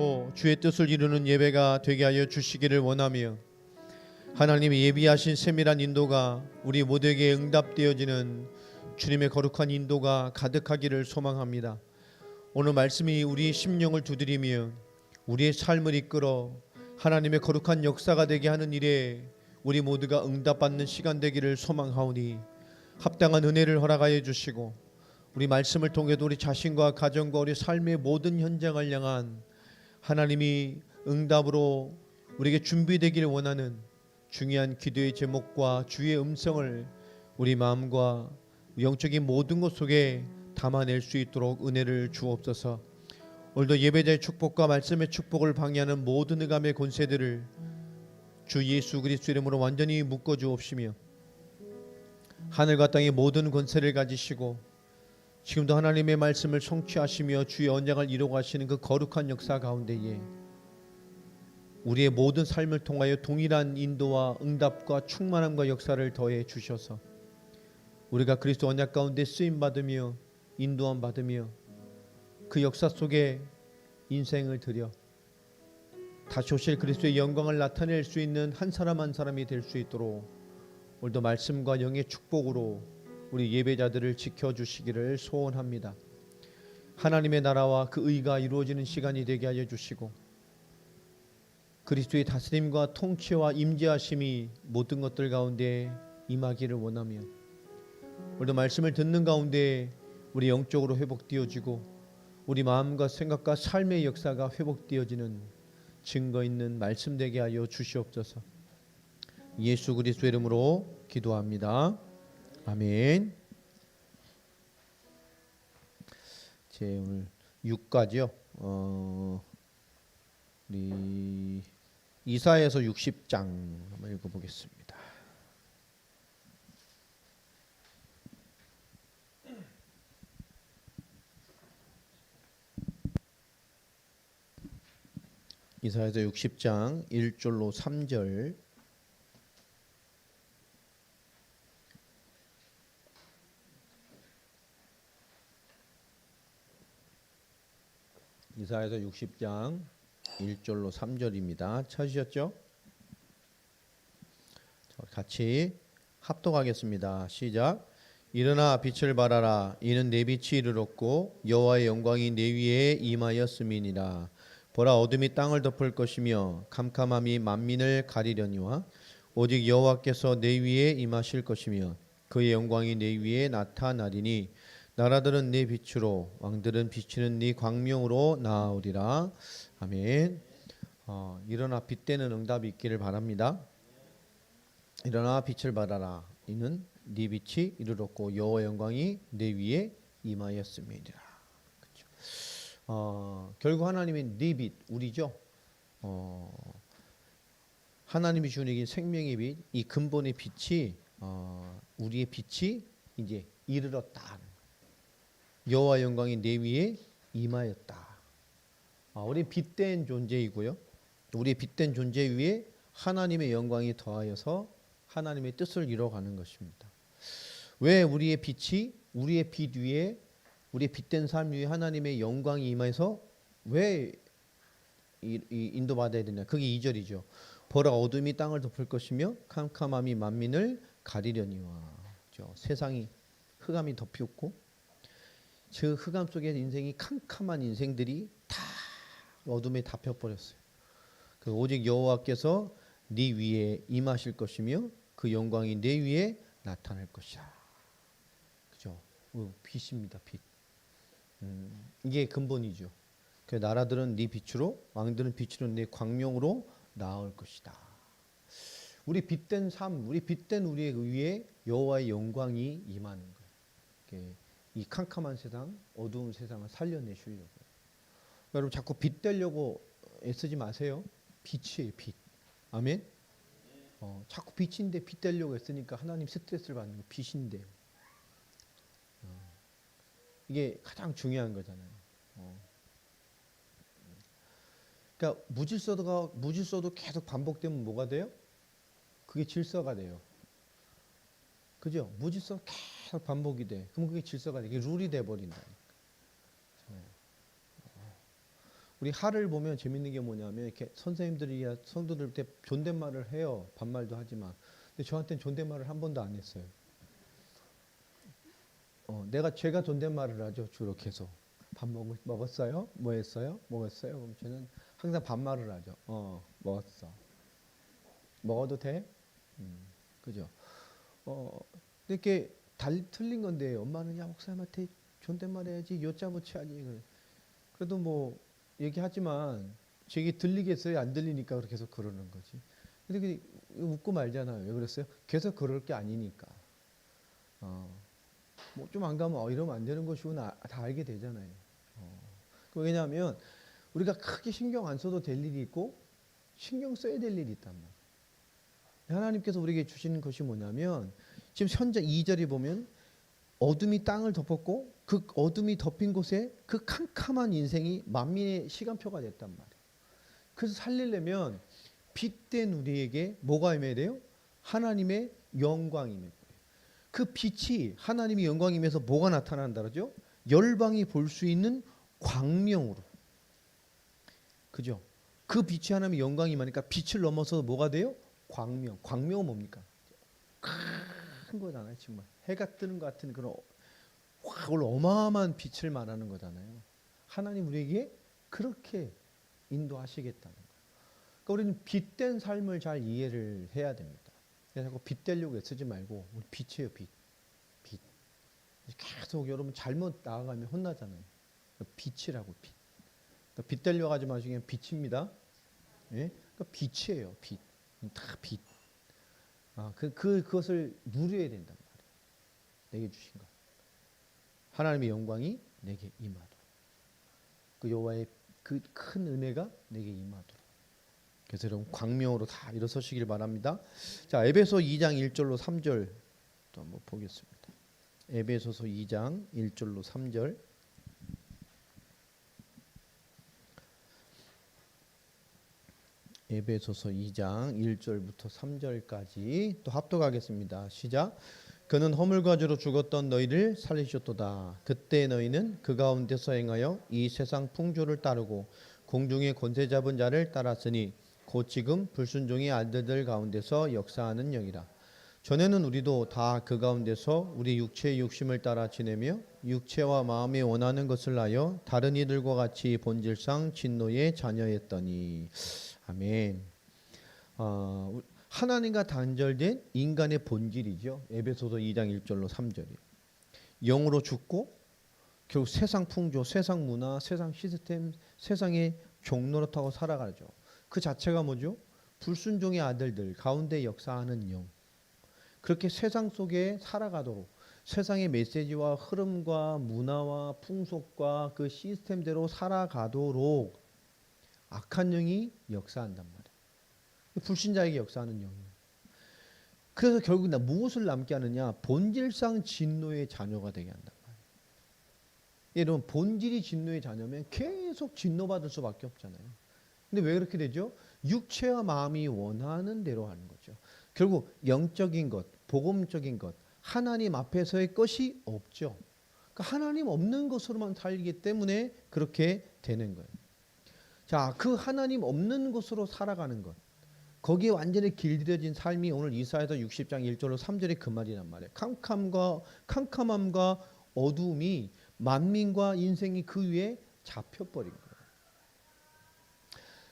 또 주의 뜻을 이루는 예배가 되게 하여 주시기를 원하며 하나님이 예비하신 세밀한 인도가 우리 모두에게 응답되어지는 주님의 거룩한 인도가 가득하기를 소망합니다. 오늘 말씀이 우리의 심령을 두드리며 우리의 삶을 이끌어 하나님의 거룩한 역사가 되게 하는 일에 우리 모두가 응답받는 시간 되기를 소망하오니 합당한 은혜를 허락하여 주시고 우리 말씀을 통해도 우리 자신과 가정과 우리 삶의 모든 현장을 향한 하나님이 응답으로 우리에게 준비되기를 원하는 중요한 기도의 제목과 주의 음성을 우리 마음과 영적인 모든 것 속에 담아낼 수 있도록 은혜를 주옵소서. 오늘도 예배자의 축복과 말씀의 축복을 방해하는 모든 흑암의 권세들을 주 예수 그리스도 이름으로 완전히 묶어 주옵시며 하늘과 땅의 모든 권세를 가지시고 지금도 하나님의 말씀을 성취하시며 주의 언약을 이루어 가시는 그 거룩한 역사 가운데에 우리의 모든 삶을 통하여 동일한 인도와 응답과 충만함과 역사를 더해 주셔서 우리가 그리스도 언약 가운데 쓰임 받으며 인도함 받으며 그 역사 속에 인생을 들여 다시 오실 그리스도의 영광을 나타낼 수 있는 한 사람 한 사람이 될 수 있도록 오늘도 말씀과 영의 축복으로 우리 예배자들을 지켜주시기를 소원합니다. 하나님의 나라와 그 의가 이루어지는 시간이 되게 하여 주시고 그리스도의 다스림과 통치와 임재하심이 모든 것들 가운데 임하기를 원하며 오늘도 말씀을 듣는 가운데 우리 영적으로 회복되어지고 우리 마음과 생각과 삶의 역사가 회복되어지는 증거 있는 말씀 되게 하여 주시옵소서. 예수 그리스도 이름으로 기도합니다. 아멘. 제 오늘 6가죠. 우리 이사야서 60장 한번 읽어보겠습니다. 이사야서 60장 1절로 3절. 이사야서 60장 1절로 3절입니다. 찾으셨죠? 같이 합독하겠습니다. 시작. 일어나 빛을 발하라. 이는 내 빛이 이르렀고 여호와의 영광이 내 위에 임하였음이니라. 보라, 어둠이 땅을 덮을 것이며 캄캄함이 만민을 가리려니와 오직 여호와께서 내 위에 임하실 것이며 그의 영광이 내 위에 나타나리니 나라들은 네 빛으로 왕들은 비치는 네 광명으로 나아오리라. 아멘. 일어나 빛되는 응답이 있기를 바랍니다. 일어나 빛을 발하라. 이는 네 빛이 이르렀고 여호와의 영광이 내 위에 임하였음이니라. 그렇죠. 결국 하나님의 네 빛, 우리죠. 하나님이 주는 이 생명의 빛, 이 근본의 빛이 우리의 빛이 이제 이르렀다. 여호와 영광이 내 위에 임하였다. 우리 빛된 존재이고요. 우리 빛된 존재 위에 하나님의 영광이 더하여서 하나님의 뜻을 이뤄가는 것입니다. 왜 우리의 빛이 우리의 빛 위에 우리의 빛된 삶 위에 하나님의 영광이 임해서 왜 인도받아야 되냐? 그게 2절이죠. 보라, 어둠이 땅을 덮을 것이며 캄캄함이 만민을 가리려니와. 그렇죠? 세상이 흑암이 덮였고 그 흑암 속에 인생이 캄캄한 인생들이 다 어둠에 덮여버렸어요. 그 오직 여호와께서 네 위에 임하실 것이며 그 영광이 내 위에 나타날 것이야. 그죠? 빛입니다. 빛. 이게 근본이죠. 그 나라들은 네 빛으로 왕들은 빛으로 네 광명으로 나올 것이다. 우리 빛된 삶, 우리 빛된 우리의 위에 여호와의 영광이 임하는 거예요. 이 캄캄한 세상, 어두운 세상을 살려내시려고. 여러분 자꾸 빛 되려고 애쓰지 마세요. 빛이에요, 빛. 아멘. 자꾸 빛인데 빛 되려고 애쓰니까 하나님 스트레스를 받는 게 빛인데. 이게 가장 중요한 거잖아요. 그러니까 무질서도 계속 반복되면 뭐가 돼요? 그게 질서가 돼요. 그죠? 무질서 계속 반복이 돼. 그럼 그게 질서가 돼. 이게 룰이 돼 버린다. 우리 하를 보면 재밌는 게 뭐냐면 이렇게 선생님들이 성도들 때 존댓말을 해요. 반말도 하지만. 근데 저한테는 존댓말을 한 번도 안 했어요. 제가 존댓말을 하죠. 주로 계속. 밥 먹었어요? 뭐 했어요? 먹었어요? 그럼 저는 항상 반말을 하죠. 먹었어. 먹어도 돼? 그죠? 이렇게 틀린 건데 엄마는 야 목사님한테 존댓말 해야지 요자 붙여야지. 그래도 뭐 얘기하지만 제게 들리겠어요? 안 들리니까 그렇게 계속 그러는 거지. 근데 웃고 말잖아요. 왜 그랬어요? 계속 그럴 게 아니니까. 뭐 좀 안 가면 이러면 안 되는 것이고 다 알게 되잖아요. 왜냐하면 우리가 크게 신경 안 써도 될 일이 있고 신경 써야 될 일이 있단 말이에요. 하나님께서 우리에게 주시는 것이 뭐냐면 지금 현재 2절에 보면 어둠이 땅을 덮었고 그 어둠이 덮인 곳에 그 캄캄한 인생이 만민의 시간표가 됐단 말이에요. 그래서 살리려면 빛된 우리에게 뭐가 임해야 돼요? 하나님의 영광이 임해야 돼요. 그 빛이 하나님의 영광임에서 뭐가 나타난다 그러죠? 열방이 볼 수 있는 광명으로. 그죠? 그 빛이 하나님의 영광이 임하니까 빛을 넘어서 뭐가 돼요? 광명. 광명은 뭡니까? 큰 거잖아요, 정말. 해가 뜨는 것 같은 그런 어마어마한 빛을 말하는 거잖아요. 하나님 우리에게 그렇게 인도하시겠다는 거예요. 그러니까 우리는 빛된 삶을 잘 이해를 해야 됩니다. 자꾸 빛 되려고 애쓰지 말고 우리 빛이에요, 빛. 빛. 계속 여러분 잘못 나아가면 혼나잖아요. 빛이라고 빛. 그러니까 빛 되려고 하지 마시고 그냥 빛입니다. 예? 그러니까 빛이에요, 빛. 다 빛. 그것을 누려야 된단 말이에요. 내게 주신 것. 하나님의 영광이 내게 임하도록. 그 여호와의 그 큰 은혜가 내게 임하도록. 그래서 여러분 광명으로 다 일어서시길 바랍니다. 자, 에베소 2장 1절로 3절 또 한번 보겠습니다. 에베소서 2장 1절로 3절. 에베소서 2장 1절부터 3절까지 또 합독하겠습니다. 시작. 그는 허물과 죄로 죽었던 너희를 살리셨도다. 그때 너희는 그 가운데서 행하여 이 세상 풍조를 따르고 공중의 권세 잡은 자를 따랐으니 곧 지금 불순종의 아들들 가운데서 역사하는 영이라. 전에는 우리도 다 그 가운데서 우리 육체의 욕심을 따라 지내며 육체와 마음이 원하는 것을 하여 다른 이들과 같이 본질상 진노의 자녀였더니. 아멘. 하나님과 단절된 인간의 본질이죠. 에베소서 2장 1절로 3절이요. 영으로 죽고 결국 세상 풍조, 세상 문화, 세상 시스템, 세상의 종노릇하고 살아가죠. 그 자체가 뭐죠? 불순종의 아들들 가운데 역사하는 영. 그렇게 세상 속에 살아가도록 세상의 메시지와 흐름과 문화와 풍속과 그 시스템대로 살아가도록 악한 영이 역사한단 말이에요. 불신자에게 역사하는 영이에요. 그래서 결국 무엇을 남게 하느냐? 본질상 진노의 자녀가 되게 한단 말이에요. 여러분 본질이 진노의 자녀면 계속 진노받을 수밖에 없잖아요. 근데 왜 그렇게 되죠? 육체와 마음이 원하는 대로 하는 거죠. 결국 영적인 것, 복음적인 것, 하나님 앞에서의 것이 없죠. 그러니까 하나님 없는 것으로만 살기 때문에 그렇게 되는 거예요. 자, 그 하나님 없는 곳으로 살아가는 것. 거기에 완전히 길들여진 삶이 오늘 이사야서 60장 1절로 3절의 그 말이란 말이에요. 캄캄함과 어두움이 만민과 인생이 그 위에 잡혀버린 거예요.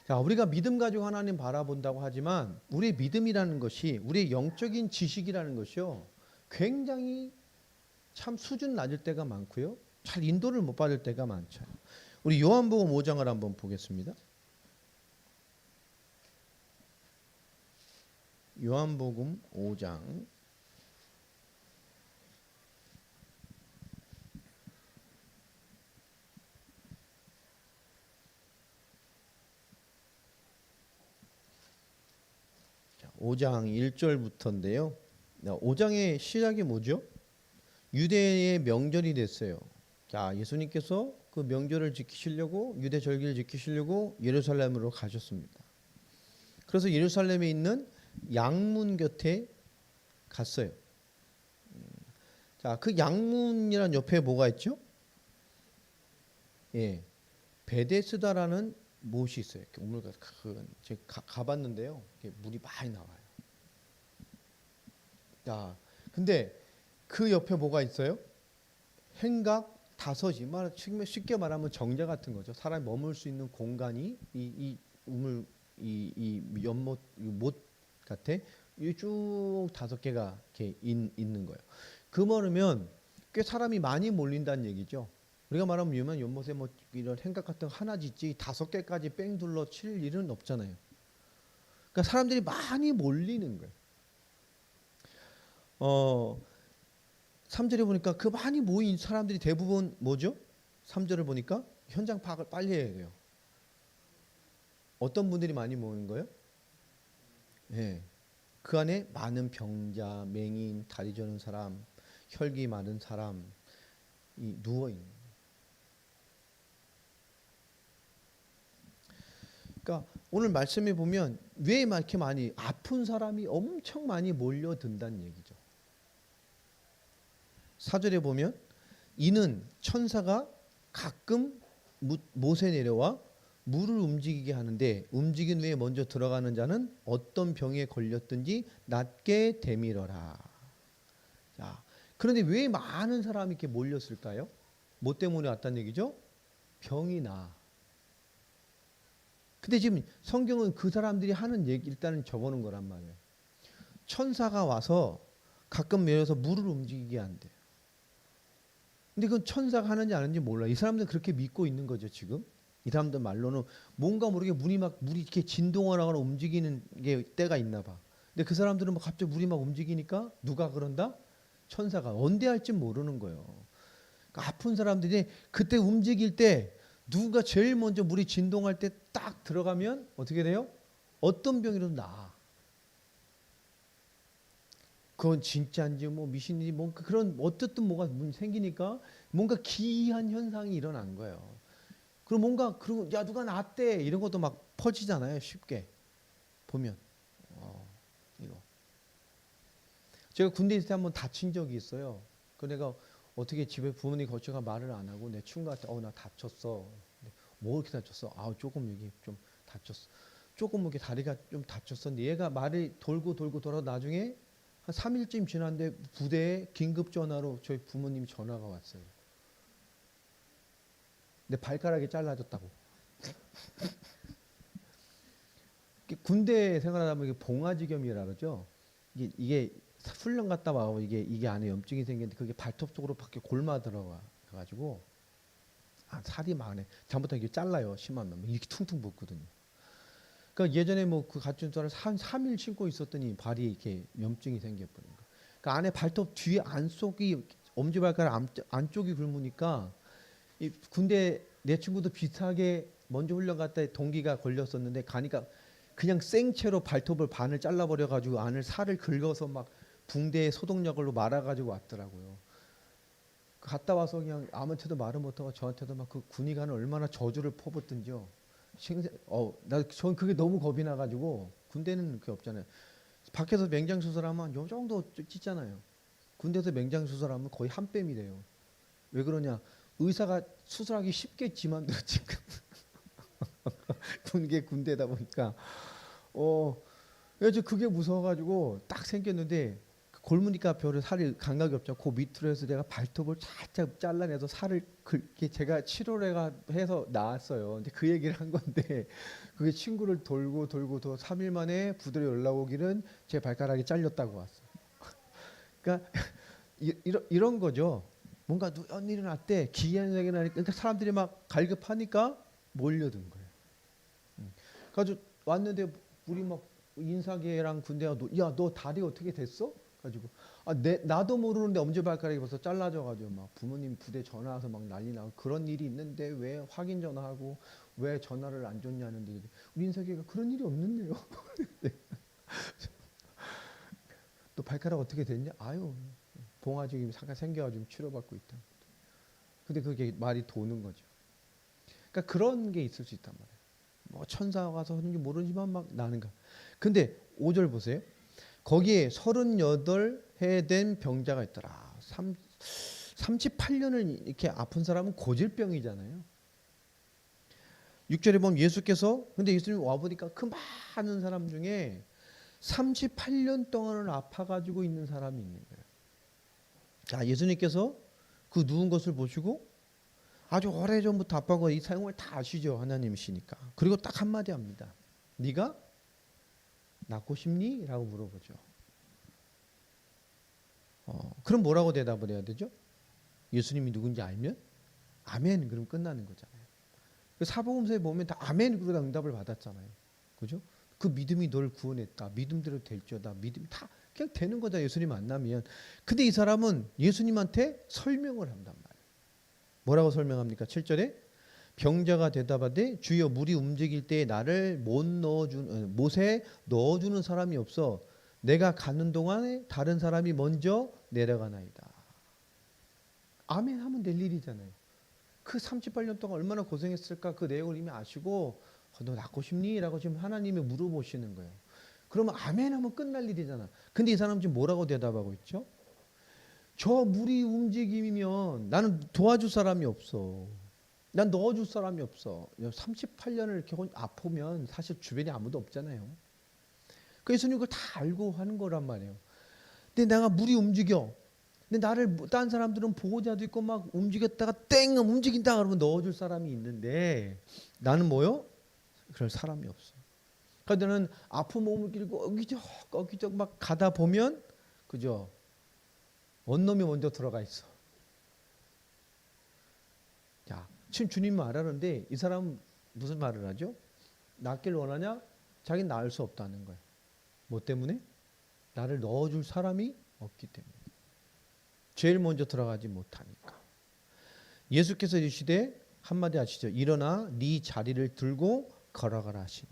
자, 우리가 믿음 가지고 하나님 바라본다고 하지만 우리의 믿음이라는 것이 우리의 영적인 지식이라는 것이요. 굉장히 참 수준 낮을 때가 많고요. 잘 인도를 못 받을 때가 많죠. 우리 요한복음 5장을 한번 보겠습니다. 요한복음 5장 5장 1절부터인데요. 5장의 시작이 뭐죠? 유대의 명절이 됐어요. 자, 예수님께서 그 명절을 지키시려고 유대 절기를 지키시려고 예루살렘으로 가셨습니다. 그래서 예루살렘에 있는 양문 곁에 갔어요. 자, 그 양문이란 옆에 뭐가 있죠? 예, 베데스다라는 못이 있어요. 이렇게 우물가 큰. 제가 가봤는데요. 이게 물이 많이 나와요. 야, 근데 그 옆에 뭐가 있어요? 행각 다섯이 쉽게 말하면 정자 같은 거죠. 사람이 머물 수 있는 공간이 이 우물 이 연못 못 같아. 이 쭉 5개가 이렇게 있는 거예요. 그 말이면 꽤 사람이 많이 몰린다는 얘기죠. 우리가 말하면 유명한 연못에 뭐 이런 행각 같은 거 하나 짓지 5개까지 뺑 둘러 칠 일은 없잖아요. 그러니까 사람들이 많이 몰리는 거예요. 3절에 보니까 그 많이 모인 사람들이 대부분 뭐죠? 3절을 보니까 현장 파악을 빨리 해야 돼요. 어떤 분들이 많이 모인 거예요? 예. 그 안에 많은 병자, 맹인, 다리 저는 사람, 혈기 많은 사람, 누워 있는. 그러니까 오늘 말씀에 보면 왜 이렇게 많이 아픈 사람이 엄청 많이 몰려든다는 얘기죠. 4절에 보면 이는 천사가 가끔 못에 내려와 물을 움직이게 하는데 움직인 후에 먼저 들어가는 자는 어떤 병에 걸렸든지 낫게 되밀어라. 자, 그런데 왜 많은 사람이 이렇게 몰렸을까요? 뭐 때문에 왔다는 얘기죠? 병이 나. 근데 지금 성경은 그 사람들이 하는 얘기 일단은 적어놓은 거란 말이에요. 천사가 와서 가끔 내려서 물을 움직이게 한대. 근데 그건 천사가 하는지 안 하는지 몰라. 이 사람들은 그렇게 믿고 있는 거죠 지금. 이 사람들 말로는 뭔가 모르게 물이 이렇게 진동을 하거나 움직이는 게 때가 있나 봐. 근데 그 사람들은 막 갑자기 물이 막 움직이니까 누가 그런다? 천사가 언제 할지 모르는 거예요. 그러니까 아픈 사람들이 그때 움직일 때 누가 제일 먼저 물이 진동할 때 딱 들어가면 어떻게 돼요? 어떤 병이라도 나아. 그건 진짜인지 뭐 미신인지 뭐 그런 어쨌든 뭐가 생기니까 뭔가 기이한 현상이 일어난 거예요. 그리고 뭔가 그리고 야 누가 낫대 이런 것도 막 퍼지잖아요. 쉽게 보면 이거 제가 군대 있을 때 한번 다친 적이 있어요. 그 내가 어떻게 집에 부모님 거쳐가 말을 안 하고 내 친구가 나 다쳤어. 뭐 이렇게 다쳤어? 조금 여기 좀 다쳤어. 조금 이렇게 다리가 좀 다쳤었는데 얘가 말이 돌고 돌아 나중에 한 3일쯤 지났는데 부대에 긴급 전화로 저희 부모님 전화가 왔어요. 내 발가락이 잘라졌다고. 군대 생활하다 보면 봉화지겸이라 그러죠. 이게 훈련 갔다 와고 이게 안에 염증이 생겼는데 그게 발톱 속으로 밖에 골마 들어가 가지고 살이 많네. 잘못하면 이게 잘라요. 심하면 이렇게 퉁퉁 붓거든요. 그러니까 예전에 뭐 그 같은 쌀을 한 3일 신고 있었더니 발이 이렇게 염증이 생겨버린 거. 그러니까 안에 발톱 뒤에 안쪽이 엄지발가락 안쪽이 굶으니까 이 군대 내 친구도 비슷하게 먼저 훈련 갔다 동기가 걸렸었는데 가니까 그냥 생채로 발톱을 반을 잘라버려 가지고 안을 살을 긁어서 막 붕대에 소독약으로 말아가지고 왔더라고요. 갔다 와서 그냥 아무한테도 말을 못하고 저한테도 막 그 군의관은 얼마나 저주를 퍼붓든지요. 전 그게 너무 겁이 나가지고 군대는 그게 없잖아요. 밖에서 맹장 수술하면 요 정도 찢잖아요. 군대에서 맹장 수술하면 거의 한 뺨이 돼요. 왜 그러냐? 의사가 수술하기 쉽겠지만 지금 군대다 보니까 그래서 그게 무서워가지고 딱 생겼는데 골무니까 별로 살이 감각이 없죠. 그 밑으로 해서 내가 발톱을 살짝 잘라내서 살을 그렇게 제가 치료를 해서 나왔어요. 근데 그 얘기를 한 건데 그게 친구를 돌고 더 3일 만에 부대로 연락 오기는 제 발가락이 잘렸다고 왔어요. 그러니까 이런 거죠. 뭔가 누런 일이 났대. 기이한 얘기 나니까 그러니까 사람들이 막 갈급하니까 몰려든 거예요. 그래가지고 왔는데 우리 막 인사계랑 군대가 야 너 다리 어떻게 됐어? 가지고 나도 모르는데 엄지발가락이 벌써 잘라져가지고 막 부모님 부대 전화 와서 막 난리 나고 그런 일이 있는데 왜 확인 전화하고 왜 전화를 안 줬냐는데 우리 인사계가 그런 일이 없는데요. 또 발가락 어떻게 됐냐? 봉화지금 잠깐 생겨가지고 치료받고 있다. 근데 그게 말이 도는 거죠. 그러니까 그런 게 있을 수 있단 말이에요. 뭐 천사가 와서 하는지 모르지만 막 나는 거. 근데 5절 보세요. 거기에 38해 된 병자가 있더라. 38년을 이렇게 아픈 사람은 고질병이잖아요. 6절에 보면 예수께서 근데 예수님이 와보니까 그 많은 사람 중에 38년 동안을 아파가지고 있는 사람이 있는 거예요. 자, 예수님께서 그 누운 것을 보시고 아주 오래전부터 아빠가 이 사용을 다 아시죠. 하나님이시니까. 그리고 딱 한마디 합니다. 네가 낫고 싶니? 라고 물어보죠. 그럼 뭐라고 대답을 해야 되죠? 예수님이 누군지 알면 아멘 그럼 끝나는 거잖아요. 그 사복음서에 보면 다 아멘 그러다 응답을 받았잖아요. 그죠? 그 믿음이 널 구원했다. 믿음대로 될지어다. 믿음이 다 그냥 되는 거다. 예수님 만나면. 근데 이 사람은 예수님한테 설명을 한단 말이에요. 뭐라고 설명합니까? 7절에 병자가 대답하되 주여 물이 움직일 때 나를 못에 넣어주는 사람이 없어 내가 가는 동안에 다른 사람이 먼저 내려가나이다. 아멘 하면 될 일이잖아요. 그 38년 동안 얼마나 고생했을까 그 내용을 이미 아시고 너 낫고 싶니? 라고 지금 하나님이 물어보시는 거예요. 그러면 아멘 하면 끝날 일이잖아. 근데 이 사람 지금 뭐라고 대답하고 있죠? 저 물이 움직이면 나는 도와줄 사람이 없어. 난 넣어줄 사람이 없어. 38년을 이렇게 아프면 사실 주변에 아무도 없잖아요. 그 예수님 그걸 다 알고 하는 거란 말이에요. 근데 내가 물이 움직여. 근데 나를 딴 사람들은 보호자도 있고 막 움직였다가 땡 움직인다 그러면 넣어줄 사람이 있는데 나는 뭐요? 그럴 사람이 없어. 그러니까 너는 아픈 몸을 길고 어기적 막 가다 보면 그죠? 원놈이 먼저 들어가 있어. 자, 지금 주님은 알았는데 이 사람은 무슨 말을 하죠? 낫길 원하냐? 자기는 나을 수 없다는 거예요. 뭐 때문에? 나를 넣어줄 사람이 없기 때문에. 제일 먼저 들어가지 못하니까. 예수께서 이르시되 한마디 하시죠. 일어나 네 자리를 들고 걸어가라 하시니.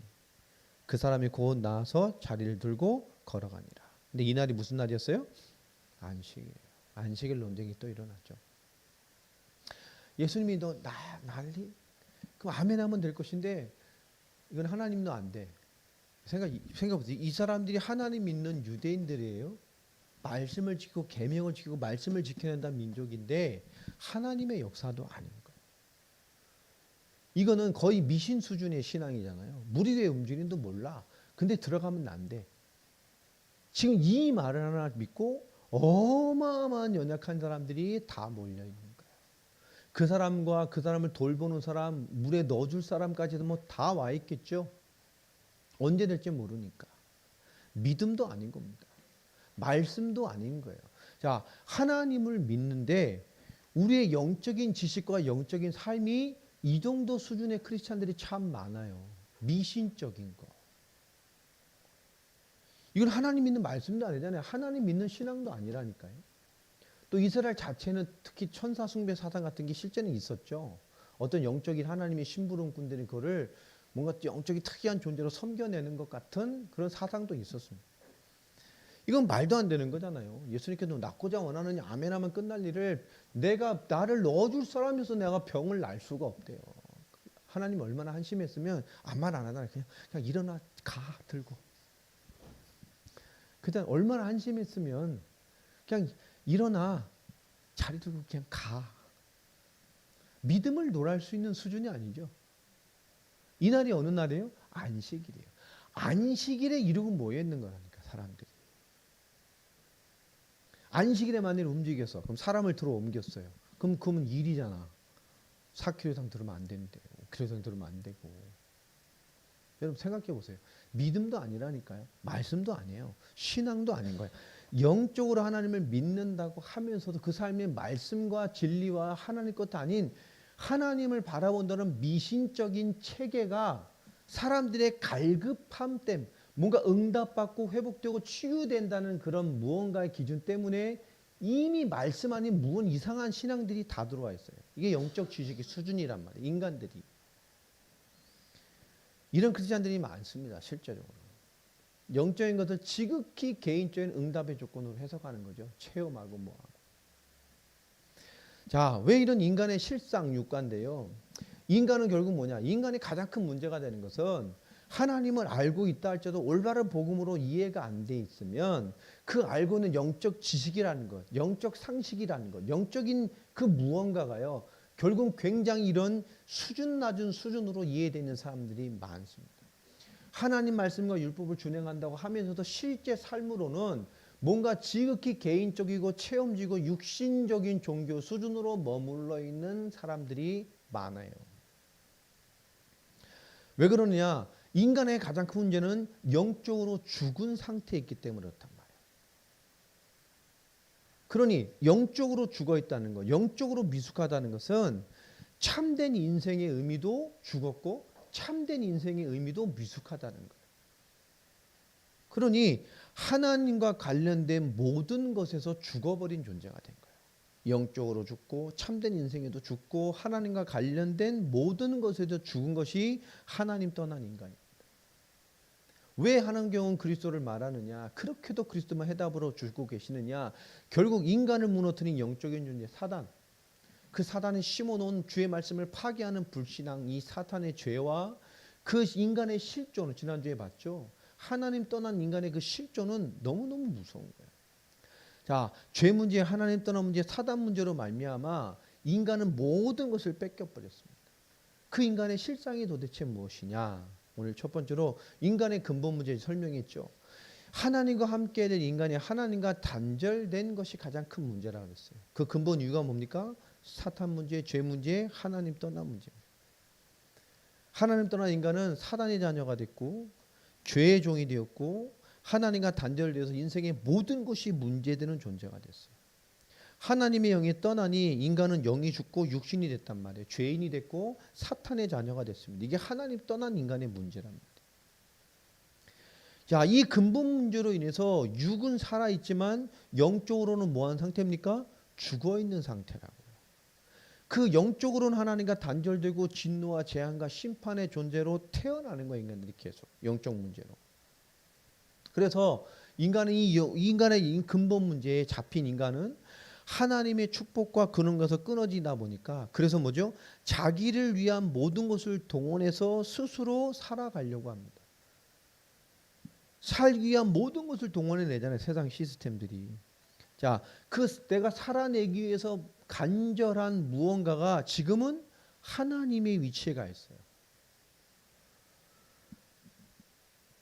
그 사람이 곧 나와서 자리를 들고 걸어가니라. 근데 이 날이 무슨 날이었어요? 안식이에요. 안식일 논쟁이 또 일어났죠. 예수님이 너 난리? 그럼 아멘 하면 될 것인데 이건 하나님도 안 돼. 생각보세요. 이 사람들이 하나님 믿는 유대인들이에요. 말씀을 지키고 계명을 지키고 말씀을 지켜야 한다는 민족인데 하나님의 역사도 아닌 거예요. 이거는 거의 미신 수준의 신앙이잖아요. 물이 왜 움직이는지도 몰라. 근데 들어가면 안 돼. 지금 이 말을 하나 믿고 어마어마한 연약한 사람들이 다 몰려 있는 거예요. 그 사람과 그 사람을 돌보는 사람, 물에 넣어줄 사람까지도 뭐 다 와 있겠죠. 언제 될지 모르니까. 믿음도 아닌 겁니다. 말씀도 아닌 거예요. 자, 하나님을 믿는데 우리의 영적인 지식과 영적인 삶이 이 정도 수준의 크리스찬들이 참 많아요. 미신적인 거. 이건 하나님 믿는 말씀도 아니잖아요. 하나님 믿는 신앙도 아니라니까요. 또 이스라엘 자체는 특히 천사 숭배 사상 같은 게 실제는 있었죠. 어떤 영적인 하나님의 심부름꾼들이 그거를 뭔가 영적인 특이한 존재로 섬겨내는 것 같은 그런 사상도 있었습니다. 이건 말도 안 되는 거잖아요. 예수님께서 낫고자 원하느냐 아멘하면 끝날 일을 내가 나를 넣어줄 사람이어서 내가 병을 날 수가 없대요. 하나님 얼마나 한심했으면 아무 말 안 하잖아요. 그냥 일어나 가 들고. 그다음 얼마나 한심했으면 그냥 일어나 자리 들고 그냥 가. 믿음을 놀할 수 있는 수준이 아니죠. 이 날이 어느 날이에요? 안식일이에요. 안식일에 이루고 모여 있는 거라니까 사람들이. 안식일에 만일 움직여서 그럼 사람을 들어 옮겼어요. 그러면 일이잖아. 4km 이상 들으면 안 되는데 5km 이상 들으면 안 되고. 여러분 생각해 보세요. 믿음도 아니라니까요. 말씀도 아니에요. 신앙도 아닌 거예요. 영적으로 하나님을 믿는다고 하면서도 그 삶의 말씀과 진리와 하나님 것도 아닌 하나님을 바라본다는 미신적인 체계가 사람들의 갈급함 때문에 뭔가 응답받고 회복되고 치유된다는 그런 무언가의 기준 때문에 이미 말씀 아닌 무언 이상한 신앙들이 다 들어와 있어요. 이게 영적 지식의 수준이란 말이에요. 인간들이. 이런 크리스찬들이 많습니다. 실제적으로. 영적인 것을 지극히 개인적인 응답의 조건으로 해석하는 거죠. 체험하고 뭐하고. 자, 왜 이런 인간의 실상 육관인데요. 인간은 결국 뭐냐? 인간의 가장 큰 문제가 되는 것은 하나님을 알고 있다 할지라도 올바른 복음으로 이해가 안 돼 있으면 그 알고는 영적 지식이라는 것, 영적 상식이라는 것, 영적인 그 무언가가요. 결국 굉장히 이런 수준 낮은 수준으로 이해되는 사람들이 많습니다. 하나님 말씀과 율법을 준행한다고 하면서도 실제 삶으로는 뭔가 지극히 개인적이고 체험적이고 육신적인 종교 수준으로 머물러 있는 사람들이 많아요. 왜 그러느냐? 인간의 가장 큰 문제는 영적으로 죽은 상태에 있기 때문에 그렇단 말이에요. 그러니 영적으로 죽어 있다는 것, 영적으로 미숙하다는 것은 참된 인생의 의미도 죽었고 참된 인생의 의미도 미숙하다는 거예요. 그러니 하나님과 관련된 모든 것에서 죽어버린 존재가 된 거예요. 영적으로 죽고 참된 인생에도 죽고 하나님과 관련된 모든 것에도 죽은 것이 하나님 떠난 인간입니다. 왜 하나님은 그리스도를 말하느냐? 그렇게도 그리스도만 해답으로 주고 계시느냐? 결국 인간을 무너뜨린 영적인 존재 사단, 그 사단이 심어놓은 주의 말씀을 파괴하는 불신앙, 이 사탄의 죄와 그 인간의 실존을 지난주에 봤죠. 하나님 떠난 인간의 그 실존은 너무너무 무서운 거예요. 자, 죄 문제, 하나님 떠난 문제, 사단 문제로 말미암아 인간은 모든 것을 뺏겨버렸습니다. 그 인간의 실상이 도대체 무엇이냐? 오늘 첫 번째로 인간의 근본 문제를 설명했죠. 하나님과 함께 된 인간이 하나님과 단절된 것이 가장 큰 문제라고 했어요. 그 근본 이유가 뭡니까? 사탄 문제, 죄 문제, 하나님 떠난 문제. 하나님 떠난 인간은 사단의 자녀가 됐고 죄의 종이 되었고 하나님과 단절되어서 인생의 모든 것이 문제되는 존재가 됐어요. 하나님의 영이 떠나니 인간은 영이 죽고 육신이 됐단 말이에요. 죄인이 됐고 사탄의 자녀가 됐습니다. 이게 하나님 떠난 인간의 문제란 말이에요. 자, 이 근본 문제로 인해서 육은 살아있지만 영적으로는 뭐한 상태입니까? 죽어있는 상태라고요. 그 영적으로는 하나님과 단절되고 진노와 재앙과 심판의 존재로 태어나는 거예요. 인간들이 계속 영적 문제로. 그래서 인간의 근본 문제에 잡힌 인간은 하나님의 축복과 그런 것에서 끊어지다 보니까 그래서 뭐죠? 자기를 위한 모든 것을 동원해서 스스로 살아가려고 합니다. 살기 위한 모든 것을 동원해내잖아요. 세상 시스템들이. 자, 내가 살아내기 위해서 간절한 무언가가 지금은 하나님의 위치에 가 있어요.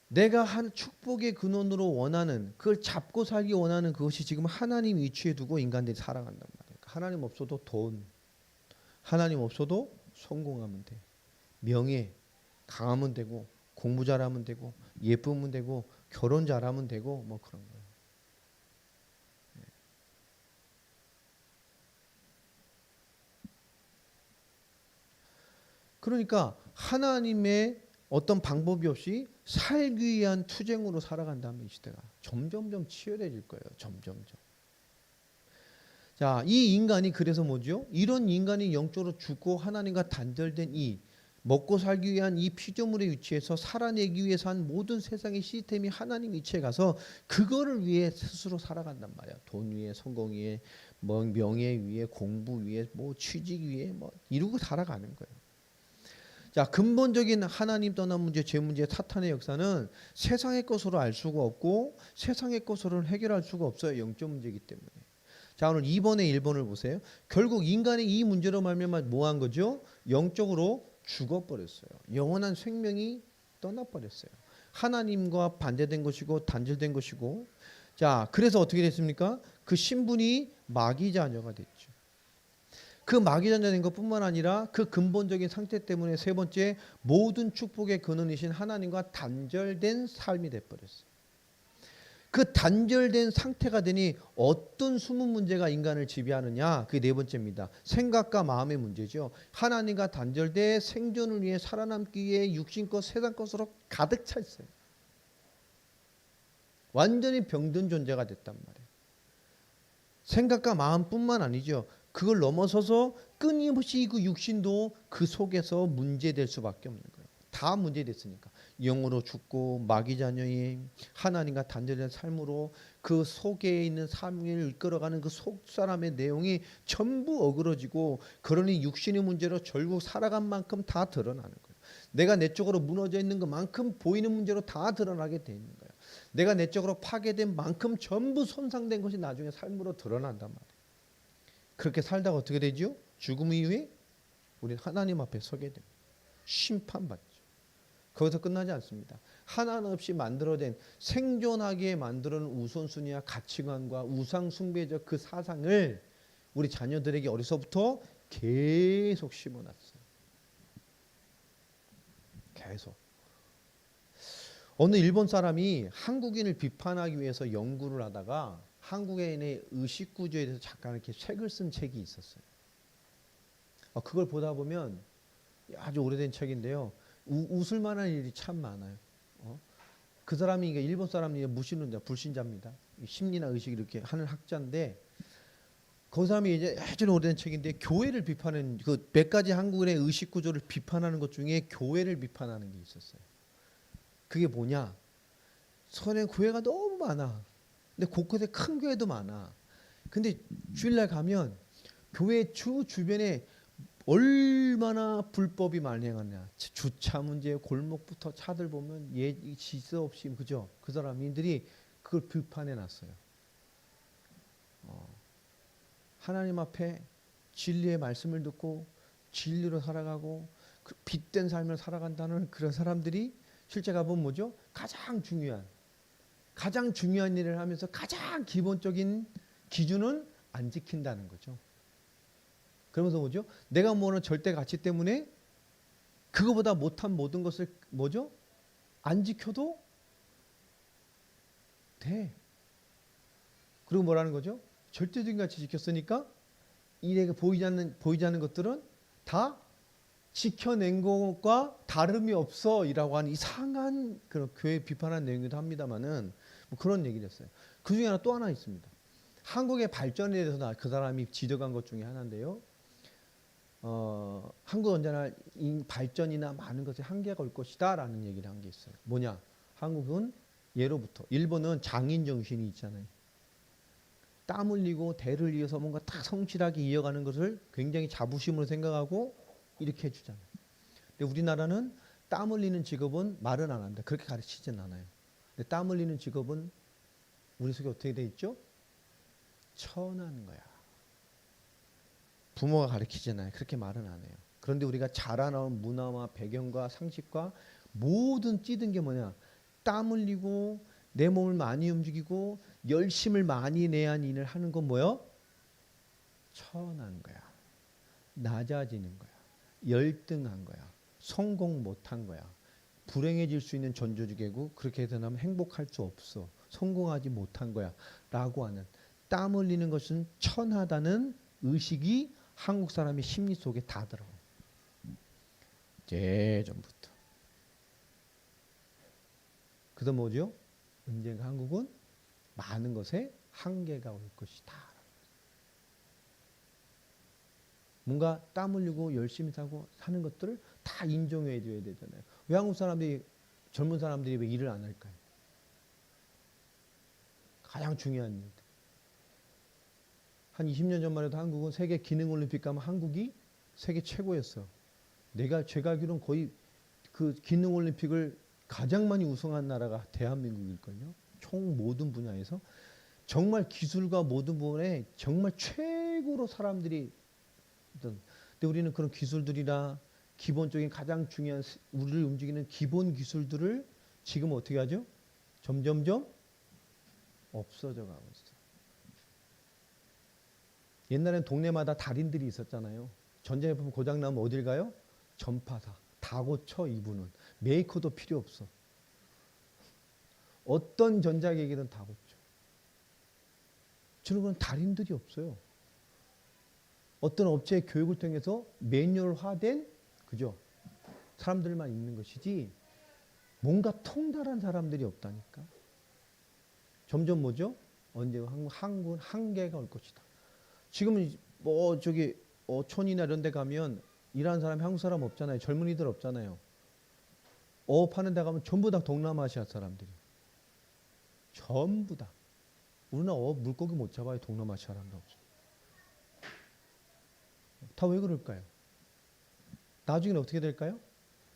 내가 한 축복의 근원으로 원하는 그걸 잡고 살기 원하는 그것이 지금 하나님 위치에 두고 인간들이 살아간단 말이에요. 하나님 없어도 돈, 하나님 없어도 성공하면 돼. 명예, 강하면 되고 공부 잘하면 되고 예쁘면 되고 결혼 잘하면 되고 뭐 그런 거예요. 그러니까 하나님의 어떤 방법이 없이 살기 위한 투쟁으로 살아간다면 이 시대가 점점점 치열해질 거예요. 점점점. 자, 이 인간이 그래서 뭐죠? 이런 인간이 영적으로 죽고 하나님과 단절된 이 먹고 살기 위한 이 피조물의 위치에서 살아내기 위해서 한 모든 세상의 시스템이 하나님 위치에 가서 그거를 위해 스스로 살아간단 말이야. 돈 위에, 성공 위에, 뭐 명예 위에, 공부 위에, 뭐 취직 위에, 뭐 이루고 살아가는 거예요. 자, 근본적인 하나님 떠난 문제, 죄 문제, 사탄의 역사는 세상의 것으로 알 수가 없고 세상의 것으로는 해결할 수가 없어요. 영적 문제이기 때문에. 자, 오늘 2번에 1번을 보세요. 결국 인간이 이 문제로 말미암아 뭐한 거죠? 영적으로 죽어버렸어요. 영원한 생명이 떠나버렸어요. 하나님과 반대된 것이고 단절된 것이고. 자, 그래서 어떻게 됐습니까? 그 신분이 마귀 자녀가 됐죠. 그 마귀 자녀 된 것뿐만 아니라 그 근본적인 상태 때문에 세 번째 모든 축복의 근원이신 하나님과 단절된 삶이 돼버렸어요. 그 단절된 상태가 되니 어떤 숨은 문제가 인간을 지배하느냐? 그게 네 번째입니다. 생각과 마음의 문제죠. 하나님과 단절돼 생존을 위해 살아남기 위해 육신것 세상 것으로 가득 차 있어요. 완전히 병든 존재가 됐단 말이에요. 생각과 마음뿐만 아니죠. 그걸 넘어서서 끊임없이 그 육신도 그 속에서 문제될 수밖에 없는 거예요. 다 문제됐으니까. 영으로 죽고 마귀 자녀의 하나님과 단절된 삶으로 그 속에 있는 삶을 이끌어가는 그 속 사람의 내용이 전부 어그러지고 그러니 육신의 문제로 결국 살아간 만큼 다 드러나는 거예요. 내가 내적으로 무너져 있는 것만큼 보이는 문제로 다 드러나게 돼 있는 거예요. 내가 내적으로 파괴된 만큼 전부 손상된 것이 나중에 삶으로 드러난단 말이에요. 그렇게 살다가 어떻게 되죠? 죽음 이후에 우리는 하나님 앞에 서게 됩니다. 심판받죠. 거기서 끝나지 않습니다. 하나님 없이 만들어낸 생존하게 만들어낸 우선순위와 가치관과 우상 숭배적 그 사상을 우리 자녀들에게 어려서부터 계속 심어놨어요. 계속. 어느 일본 사람이 한국인을 비판하기 위해서 연구를 하다가 한국인의 의식 구조에 대해서 잠깐 이렇게 책을 쓴 책이 있었어요. 그걸 보다 보면 아주 오래된 책인데요. 웃을 만한 일이 참 많아요. 그 사람이 일본 사람이 무신론자, 불신자입니다. 심리나 의식을 이렇게 하는 학자인데 그 사람이 이제 아주 오래된 책인데 교회를 비판하는 그 몇 가지 한국인의 의식 구조를 비판하는 것 중에 교회를 비판하는 게 있었어요. 그게 뭐냐? 서울에 교회가 너무 많아. 근데 곳곳에 큰 교회도 많아. 근데 주일날 가면 교회 주변에 얼마나 불법이 많이 행하냐. 주차 문제, 골목부터 차들 보면 질서 없이 그죠? 그 사람들이 그걸 비판해 놨어요. 하나님 앞에 진리의 말씀을 듣고 진리로 살아가고 빛된 삶을 살아간다는 그런 사람들이 실제 가보면 뭐죠? 가장 중요한 일을 하면서 가장 기본적인 기준은 안 지킨다는 거죠. 그러면서 뭐죠? 내가 모르는 절대 가치 때문에 그거보다 못한 모든 것을 뭐죠? 안 지켜도 돼. 그리고 뭐라는 거죠? 절대적인 가치 지켰으니까 이래가 보이지 않는 것들은 다 지켜낸 것과 다름이 없어이라고 하는 이상한 그런 교회 비판한 내용이기도 합니다만은 뭐 그런 얘기를 했어요. 그 중에 또 하나 있습니다. 한국의 발전에 대해서 그 사람이 지적한 것 중에 하나인데요. 한국 언제나 발전이나 많은 것에 한계가 올 것이다라는 얘기를 한 게 있어요. 뭐냐? 한국은 예로부터 일본은 장인 정신이 있잖아요. 땀 흘리고 대를 이어서 뭔가 딱 성실하게 이어가는 것을 굉장히 자부심으로 생각하고 이렇게 해주잖아요. 근데 우리나라는 땀 흘리는 직업은 말은 안 한다. 그렇게 가르치진 않아요. 근데 땀 흘리는 직업은 우리 속에 어떻게 돼 있죠? 천한 거야. 부모가 가르치잖아요. 그렇게 말은 안 해요. 그런데 우리가 자라나온 문화와 배경과 상식과 모든 찌든 게 뭐냐? 땀 흘리고 내 몸을 많이 움직이고 열심을 많이 내야 하는 일을 하는 건 뭐요? 천한 거야. 낮아지는 거야. 열등한 거야. 성공 못한 거야. 불행해질 수 있는 전조주계고 그렇게 해서 나면 행복할 수 없어. 성공하지 못한 거야. 라고 하는 땀 흘리는 것은 천하다는 의식이 한국 사람의 심리 속에 다 들어요. 예전부터. 그래서 뭐죠? 언젠가 한국은 많은 것에 한계가 올 것이다. 뭔가 땀 흘리고 열심히 사는 것들을 다 인정해 줘야 되잖아요. 왜 한국 사람들이 젊은 사람들이 왜 일을 안 할까요? 가장 중요한 일들. 한 20년 전만 해도 한국은 세계 기능올림픽 가면 한국이 세계 최고였어. 제가 알기로는 거의 그 기능올림픽을 가장 많이 우승한 나라가 대한민국일걸요. 총 모든 분야에서 정말 기술과 모든 부분에 정말 최고로 사람들이 근데 우리는 그런 기술들이나 기본적인 가장 중요한 우리를 움직이는 기본 기술들을 지금 어떻게 하죠? 점점점 없어져 가고 있어요. 옛날엔 동네마다 달인들이 있었잖아요. 전자제품 고장 나면 어딜 가요? 전파사. 다 고쳐 이분은. 메이커도 필요 없어. 어떤 전자기기든 다 고쳐. 저는 그런 달인들이 없어요. 어떤 업체의 교육을 통해서 매뉴얼화된 그죠? 사람들만 있는 것이지 뭔가 통달한 사람들이 없다니까. 점점 뭐죠? 언젠가 한국은 한계가 올 것이다. 지금 뭐 저기 촌이나 이런 데 가면 일하는 사람이 한국 사람 없잖아요. 젊은이들 없잖아요. 어업하는 데 가면 전부 다 동남아시아 사람들이. 전부 다. 우리는 물고기 못 잡아요. 동남아시아 사람도 없어. 다 왜 그럴까요? 나중에는 어떻게 될까요?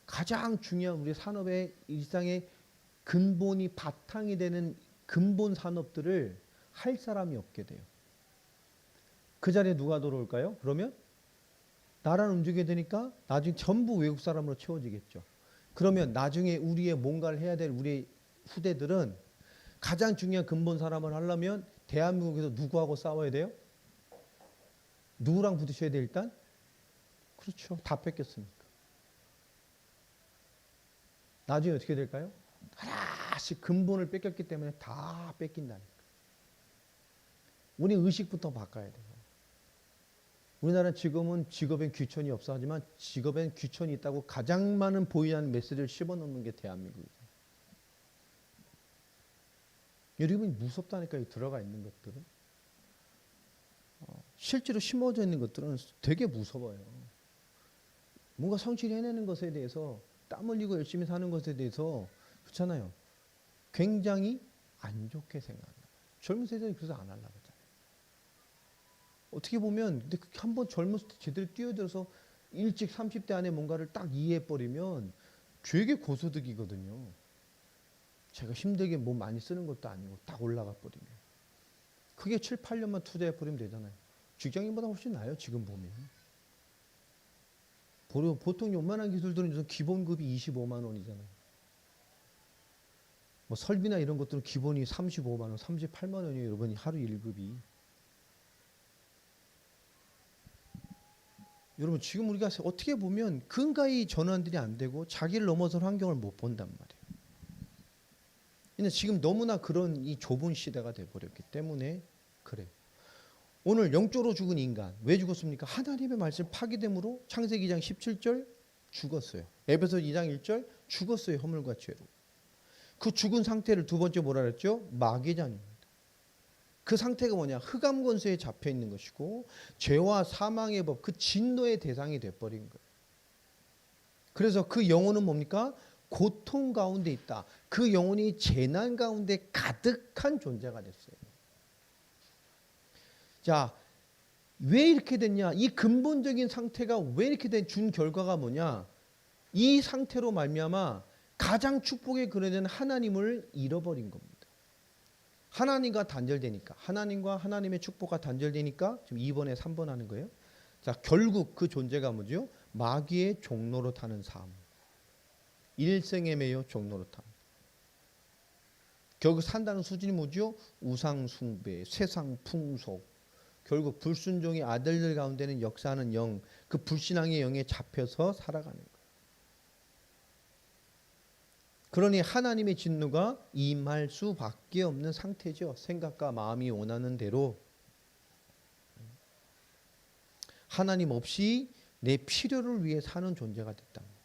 가장 중요한 우리 산업의 일상의 근본이 바탕이 되는 근본 산업들을 할 사람이 없게 돼요. 그 자리에 누가 들어올까요? 그러면 나라는 움직여야 되니까 나중에 전부 외국 사람으로 채워지겠죠. 그러면 나중에 우리의 뭔가를 해야 될 우리 후대들은 가장 중요한 근본 사람을 하려면 대한민국에서 누구하고 싸워야 돼요? 누구랑 부딪혀야 돼 일단? 그렇죠. 다 뺏겼으니까. 나중에 어떻게 될까요? 하나씩 근본을 뺏겼기 때문에 다 뺏긴다니까. 우리 의식부터 바꿔야 돼요. 우리나라는 지금은 직업엔 귀천이 없어 하지만 직업엔 귀천이 있다고 가장 많은 보이는 메시지를 씹어넣는 게 대한민국이에요. 여러분이 무섭다니까요. 들어가 있는 것들은. 실제로 심어져 있는 것들은 되게 무서워요. 뭔가 성취해내는 것에 대해서 땀 흘리고 열심히 사는 것에 대해서 그렇잖아요. 굉장히 안 좋게 생각합니다. 젊은 세대는 그래서 안 하려고 하잖아요. 어떻게 보면 근데 한번 젊었을 때 제대로 뛰어들어서 일찍 30대 안에 뭔가를 딱 이해해버리면 되게 고소득이거든요. 제가 힘들게 뭐 많이 쓰는 것도 아니고 딱 올라가 버리면. 그게 7, 8년만 투자해버리면 되잖아요. 직장인보다 훨씬 나아요. 지금 보면. 보통 요만한 기술들은 기본급이 25만 원이잖아요. 뭐 설비나 이런 것들은 기본이 35만 원, 38만 원이에요. 여러분 하루 1급이. 여러분 지금 우리가 어떻게 보면 근가히 전환들이 안 되고 자기를 넘어선 환경을 못 본단 말이에요. 근데 지금 너무나 그런 이 좁은 시대가 돼버렸기 때문에 그래요. 오늘 영적으로 죽은 인간 왜 죽었습니까? 하나님의 말씀 파기됨으로 창세기 2장 17절 죽었어요. 에베소 2장 1절 죽었어요. 허물과 죄로. 그 죽은 상태를 두 번째 뭐라 그랬죠? 마귀자녀입니다. 그 상태가 뭐냐? 흑암 권세에 잡혀 있는 것이고 죄와 사망의 법, 그 진노의 대상이 돼버린 거예요. 그래서 그 영혼은 뭡니까? 고통 가운데 있다. 그 영혼이 재난 가운데 가득한 존재가 됐어요. 자, 왜 이렇게 됐냐? 이 근본적인 상태가 왜 이렇게 준 결과가 뭐냐? 이 상태로 말미암아 가장 축복에 그려진 하나님을 잃어버린 겁니다. 하나님과 단절되니까, 하나님과 하나님의 축복과 단절되니까 지금 2번에 3번 하는 거예요. 자, 결국 그 존재가 뭐죠? 마귀의 종로로 타는 삶. 일생에 매여 종로로 타. 결국 산다는 수준이 뭐죠? 우상 숭배, 세상 풍속. 결국 불순종의 아들들 가운데는 역사하는 영, 그 불신앙의 영에 잡혀서 살아가는 거예요. 그러니 하나님의 진노가 임할 수밖에 없는 상태죠. 생각과 마음이 원하는 대로. 하나님 없이 내 필요를 위해 사는 존재가 됐답니다.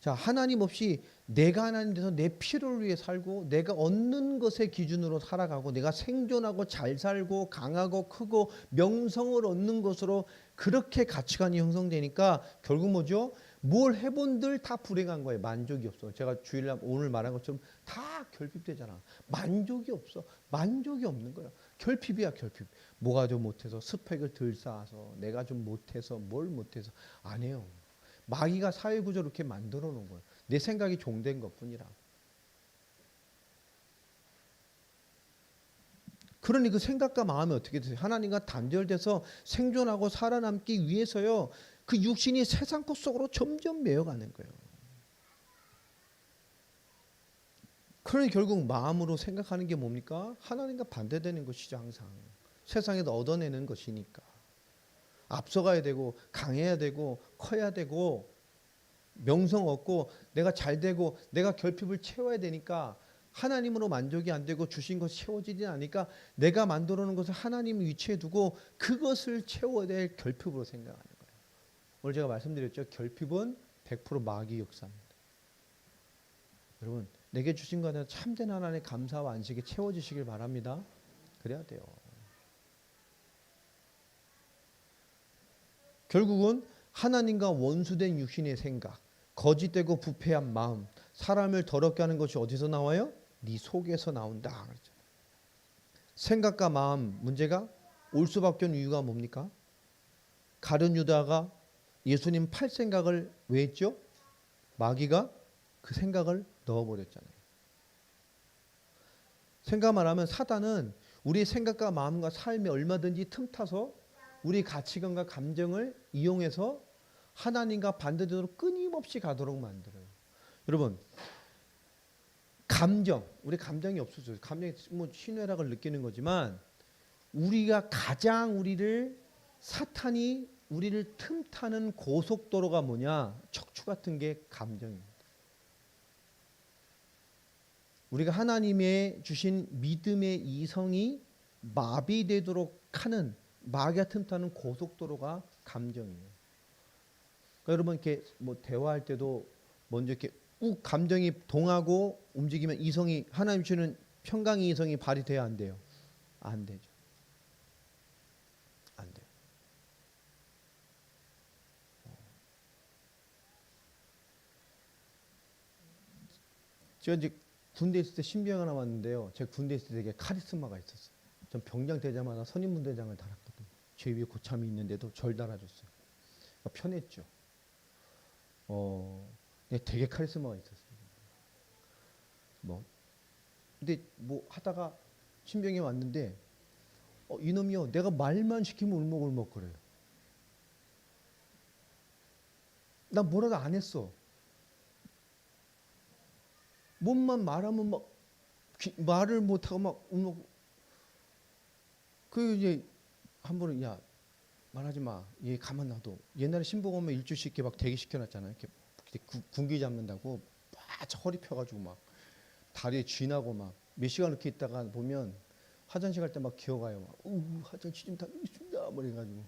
자, 하나님 없이 내가 하나님 돼서 내 필요를 위해 살고 내가 얻는 것의 기준으로 살아가고 내가 생존하고 잘 살고 강하고 크고 명성을 얻는 것으로 그렇게 가치관이 형성되니까 결국 뭐죠? 뭘 해본들 다 불행한 거예요. 만족이 없어. 제가 주일날 오늘 말한 것처럼 다 결핍되잖아. 만족이 없어. 만족이 없는 거야. 결핍이야, 결핍. 뭐가 좀 못해서 스펙을 덜 쌓아서 내가 좀 못해서 뭘 못해서 안 해요. 마귀가 사회구조를 이렇게 만들어 놓은 거예요. 내 생각이 종된 것뿐이라. 그러니 그 생각과 마음이 어떻게 되세요? 하나님과 단절돼서 생존하고 살아남기 위해서요. 그 육신이 세상 것 속으로 점점 매여가는 거예요. 그러니 결국 마음으로 생각하는 게 뭡니까? 하나님과 반대되는 것이죠. 항상. 세상에서 얻어내는 것이니까. 앞서가야 되고 강해야 되고 커야 되고 명성 얻고 내가 잘 되고 내가 결핍을 채워야 되니까 하나님으로 만족이 안 되고 주신 것이 채워지지 않으니까 내가 만들어 놓은 것을 하나님 위치에 두고 그것을 채워야 될 결핍으로 생각하는 거예요. 오늘 제가 말씀드렸죠. 결핍은 100% 마귀 역사입니다. 여러분 내게 주신 것에 참된 하나님의 감사와 안식이 채워지시길 바랍니다. 그래야 돼요. 결국은 하나님과 원수된 육신의 생각, 거짓되고 부패한 마음, 사람을 더럽게 하는 것이 어디서 나와요? 네 속에서 나온다. 생각과 마음 문제가 올 수밖에 없는 이유가 뭡니까? 가룟 유다가 예수님 팔 생각을 왜 했죠? 마귀가 그 생각을 넣어버렸잖아요. 생각만 하면 사단은 우리의 생각과 마음과 삶에 얼마든지 틈타서 우리 가치관과 감정을 이용해서 하나님과 반대되도로 끊임없이 가도록 만들어요. 여러분, 감정, 우리 감정이 없어져요. 감정이 뭐 신뢰락을 느끼는 거지만 우리가 가장 사탄이 우리를 틈타는 고속도로가 뭐냐? 척추 같은 게 감정입니다. 우리가 하나님의 주신 믿음의 이성이 마비되도록 하는 마귀가 틈타는 고속도로가 감정이에요. 그러니까 여러분 이렇게 뭐 대화할 때도 먼저 이렇게 욱 감정이 동하고 움직이면 이성이 하나님 주는 평강의 이성이 발휘돼야 안 돼요? 안 되죠. 안 돼요. 제가 이제 군대 있을 때 신병 하나 왔는데요. 제가 군대 있을 때 되게 카리스마가 있었어요. 전 병장 되자마자 선임분대장을 달았거든요. 제 위에 고참이 있는데도 절 달아줬어요. 그러니까 편했죠. 되게 카리스마가 있었어요. 근데 뭐 하다가 신병이 왔는데 이놈이요, 내가 말만 시키면 울먹울먹거려요. 나 뭐라도 안 했어. 몸만 말하면 막 말을 못하고 막 울먹. 그 이제 한 번은 야 말하지 마. 얘 가만 놔둬. 옛날에 신복 오면 일주씩 이렇게 막 대기시켜놨잖아요. 이렇게 군기 잡는다고 막 허리 펴가지고 막 다리에 쥐나고 막 몇 시간 이렇게 있다가 보면 화장실 갈 때 막 기어가요. 막 화장실 좀 다녀오겠습니다. 뭐 이래가지고.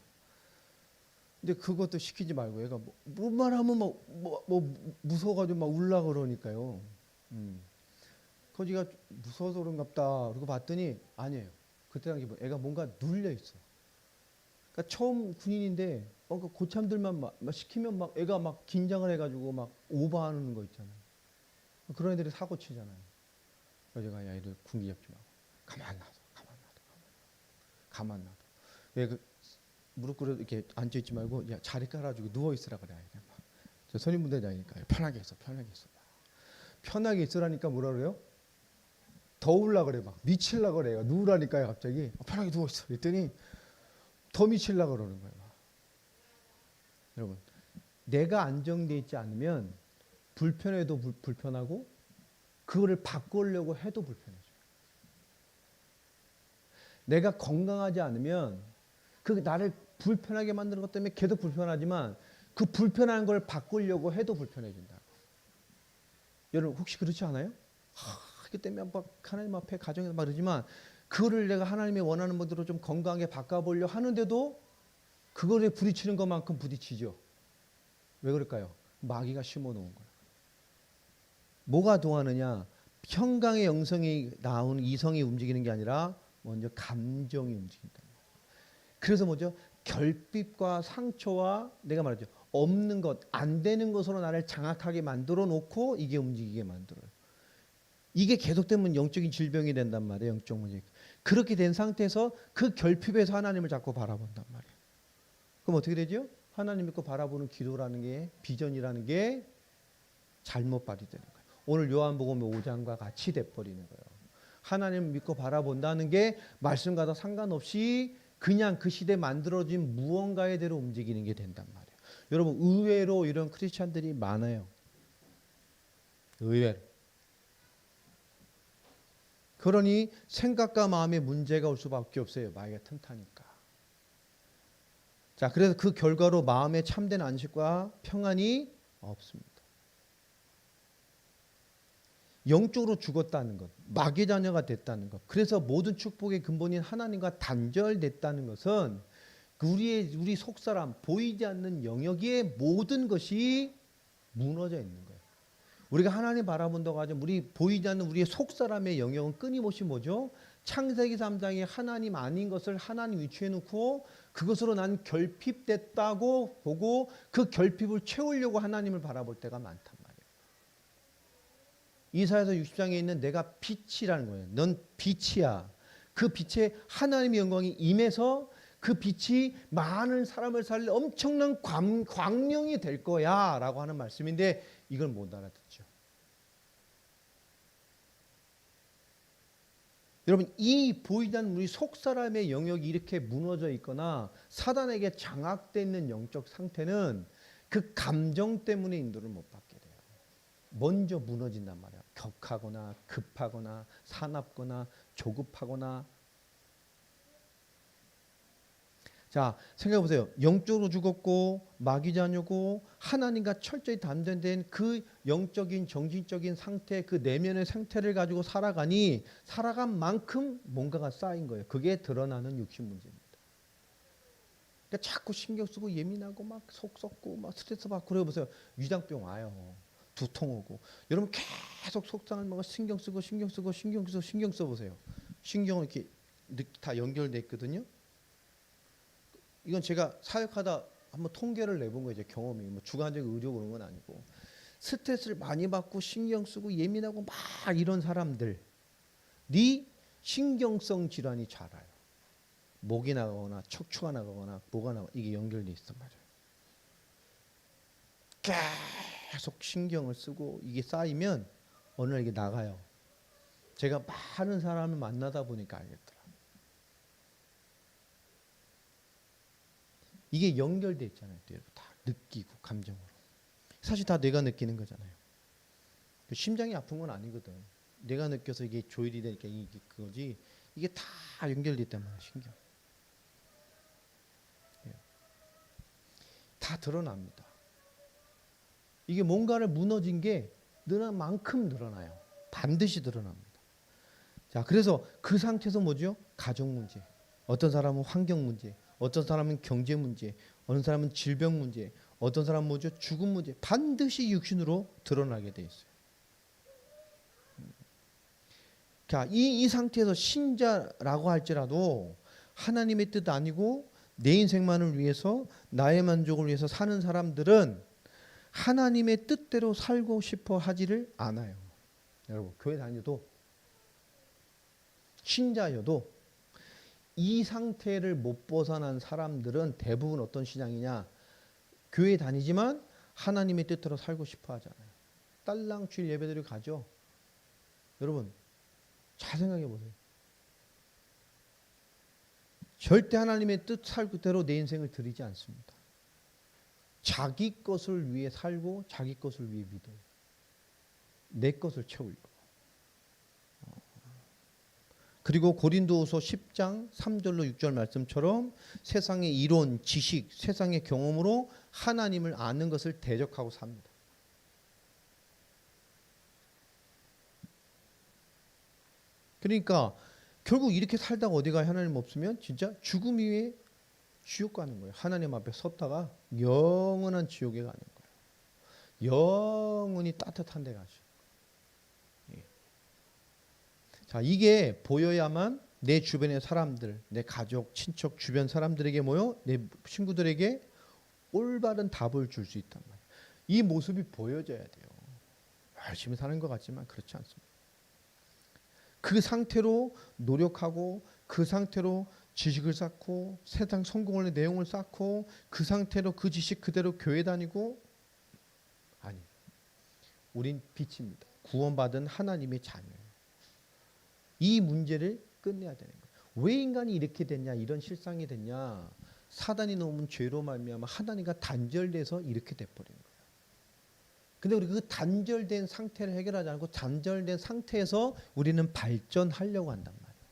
근데 그것도 시키지 말고 얘가 뭐 말하면 뭐 무서워가지고 막 울라 그러니까요. 거지가 무서워서 그런갑다. 그러고 봤더니 아니에요. 그때 당시 애가 뭔가 눌려 있어. 그러니까 처음 군인인데 그 고참들만 막 시키면 막 애가 막 긴장을 해가지고 막 오버하는 거 있잖아요. 그런 애들이 사고 치잖아요. 그래서 제가 야 애들 군기 잡지 말고 가만 놔둬. 왜 그 무릎 꿇어 이렇게 앉아 있지 말고 야 자리 깔아주고 누워 있으라 그래. 저 선임분대장이니까 편하게 있어. 편하게 있으라니까 뭐라 그래요? 더울라 그래 막 미칠라 그래요. 누우라니까요 갑자기 편하게 누워 있어. 그랬더니 더 미칠라 그러는 거예요. 여러분, 내가 안정돼 있지 않으면 불편해도 불편하고 그거를 바꾸려고 해도 불편해져요. 내가 건강하지 않으면 그 나를 불편하게 만드는 것 때문에 계속 불편하지만 그 불편한 걸 바꾸려고 해도 불편해진다. 여러분 혹시 그렇지 않아요? 그렇기 때문에 막 하나님 앞에 가정에서 말하지만 그거를 내가 하나님이 원하는 모드로 좀 건강하게 바꿔보려 하는데도 그거에 부딪히는 것만큼 부딪히죠. 왜 그럴까요? 마귀가 심어놓은 거예요. 뭐가 동하느냐? 평강의 영성이 나오는 이성이 움직이는 게 아니라 먼저 감정이 움직인다. 그래서 뭐죠? 결핍과 상처와 내가 말하죠. 없는 것, 안 되는 것으로 나를 장악하게 만들어 놓고 이게 움직이게 만들어요. 이게 계속되면 영적인 질병이 된단 말이에요. 영적 문제. 그렇게 된 상태에서 그 결핍에서 하나님을 자꾸 바라본단 말이에요. 그럼 어떻게 되죠? 하나님 믿고 바라보는 기도라는 게 비전이라는 게 잘못 발휘되는 거예요. 오늘 요한복음 5장과 같이 돼버리는 거예요. 하나님 믿고 바라본다는 게 말씀과도 상관없이 그냥 그 시대에 만들어진 무언가의 대로 움직이는 게 된단 말이에요. 여러분 의외로 이런 크리스찬들이 많아요. 의외로. 그러니 생각과 마음에 문제가 올 수밖에 없어요. 마귀가 틈타니까. 자, 그래서 그 결과로 마음에 참된 안식과 평안이 없습니다. 영적으로 죽었다는 것, 마귀 자녀가 됐다는 것. 그래서 모든 축복의 근본인 하나님과 단절됐다는 것은 우리 속사람 보이지 않는 영역의 모든 것이 무너져 있는 거예요. 우리가 하나님 바라본다고 하죠. 우리 보이지 않는 우리의 속사람의 영역은 끊임없이 뭐죠? 창세기 3장에 하나님 아닌 것을 하나님 위치해 놓고 그것으로 난 결핍됐다고 보고 그 결핍을 채우려고 하나님을 바라볼 때가 많단 말이에요. 이사야서 60장에 있는 내가 빛이라는 거예요. 넌 빛이야. 그 빛에 하나님의 영광이 임해서 그 빛이 많은 사람을 살릴 엄청난 광명이 될 거야 라고 하는 말씀인데 이걸 못 알아듣죠. 여러분, 이 보이는 우리 속 사람의 영역이 이렇게 무너져 있거나 사단에게 장악되어 있는 영적 상태는 그 감정 때문에 인도를 못 받게 돼요. 먼저 무너진단 말이야. 격하거나 급하거나 사납거나 조급하거나. 자, 생각해 보세요. 영적으로 죽었고 마귀 자녀고 하나님과 철저히 단련된 그 영적인 정신적인 상태, 그 내면의 상태를 가지고 살아간 만큼 뭔가가 쌓인 거예요. 그게 드러나는 육신 문제입니다. 그러니까 자꾸 신경 쓰고 예민하고 막 속 썩고 막 스트레스 받고 그래 보세요. 위장병 와요. 두통 오고. 여러분 계속 속상한 거 신경 쓰고 신경 써 보세요. 신경은 이렇게 다 연결돼 있거든요. 이건 제가 사역하다 한번 통계를 내본 거예요. 제 경험이. 뭐 주관적 의료 그런 건 아니고. 스트레스를 많이 받고 신경 쓰고 예민하고 막 이런 사람들이 신경성 질환이 잘 와요. 목이 나가거나 척추가 나가거나 뭐가 나가 이게 연결돼 있단 말이에요. 계속 신경을 쓰고 이게 쌓이면 어느 날 이게 나가요. 제가 많은 사람을 만나다 보니까 알겠더라. 이게 연결돼 있잖아요. 다 느끼고 감정으로. 사실 다 내가 느끼는 거잖아요. 심장이 아픈 건 아니거든. 내가 느껴서 이게 조율이 되니까 이게 그거지. 이게 다 연결돼 있단 말이야. 신경. 다 드러납니다. 이게 뭔가를 무너진 게 늘어난 만큼 늘어나요. 반드시 드러납니다. 자, 그래서 그 상태에서 뭐죠? 가정 문제. 어떤 사람은 환경 문제, 어떤 사람은 경제 문제, 어느 사람은 질병 문제, 어떤 사람은 뭐죠? 죽음 문제. 반드시 육신으로 드러나게 돼 있어요. 자, 이 상태에서 신자라고 할지라도 하나님의 뜻 아니고 내 인생만을 위해서 나의 만족을 위해서 사는 사람들은 하나님의 뜻대로 살고 싶어 하지를 않아요. 여러분, 교회 다녀도 신자여도 이 상태를 못 벗어난 사람들은 대부분 어떤 신앙이냐? 교회 다니지만 하나님의 뜻대로 살고 싶어 하잖아요. 딸랑 주일 예배드리고 가죠. 여러분, 잘 생각해 보세요. 절대 하나님의 뜻 살대로 내 인생을 드리지 않습니다. 자기 것을 위해 살고 자기 것을 위해 믿어요. 내 것을 채우려고. 그리고 고린도후서 10장 3절로 6절 말씀처럼 세상의 이론, 지식, 세상의 경험으로 하나님을 아는 것을 대적하고 삽니다. 그러니까 결국 이렇게 살다가 어디가 하나님 없으면 진짜 죽음 위에 지옥 가는 거예요. 하나님 앞에 섰다가 영원한 지옥에 가는 거예요. 영원히 따뜻한 데 가죠. 자, 이게 보여야만 내 주변의 사람들, 내 가족, 친척, 주변 사람들에게 내 친구들에게 올바른 답을 줄 수 있단 말이에요. 이 모습이 보여져야 돼요. 열심히 사는 것 같지만 그렇지 않습니다. 그 상태로 노력하고 그 상태로 지식을 쌓고 세상 성공의 내용을 쌓고 그 상태로 그 지식 그대로 교회 다니고 아니, 우린 빛입니다. 구원받은 하나님의 자녀예요. 이 문제를 끝내야 되는 거예요. 왜 인간이 이렇게 됐냐, 이런 실상이 됐냐? 사단이 놓은 죄로 말미암아 하나님과 단절돼서 이렇게 돼버린 거예요. 근데 우리 그 단절된 상태를 해결하지 않고 단절된 상태에서 우리는 발전하려고 한단 말이에요.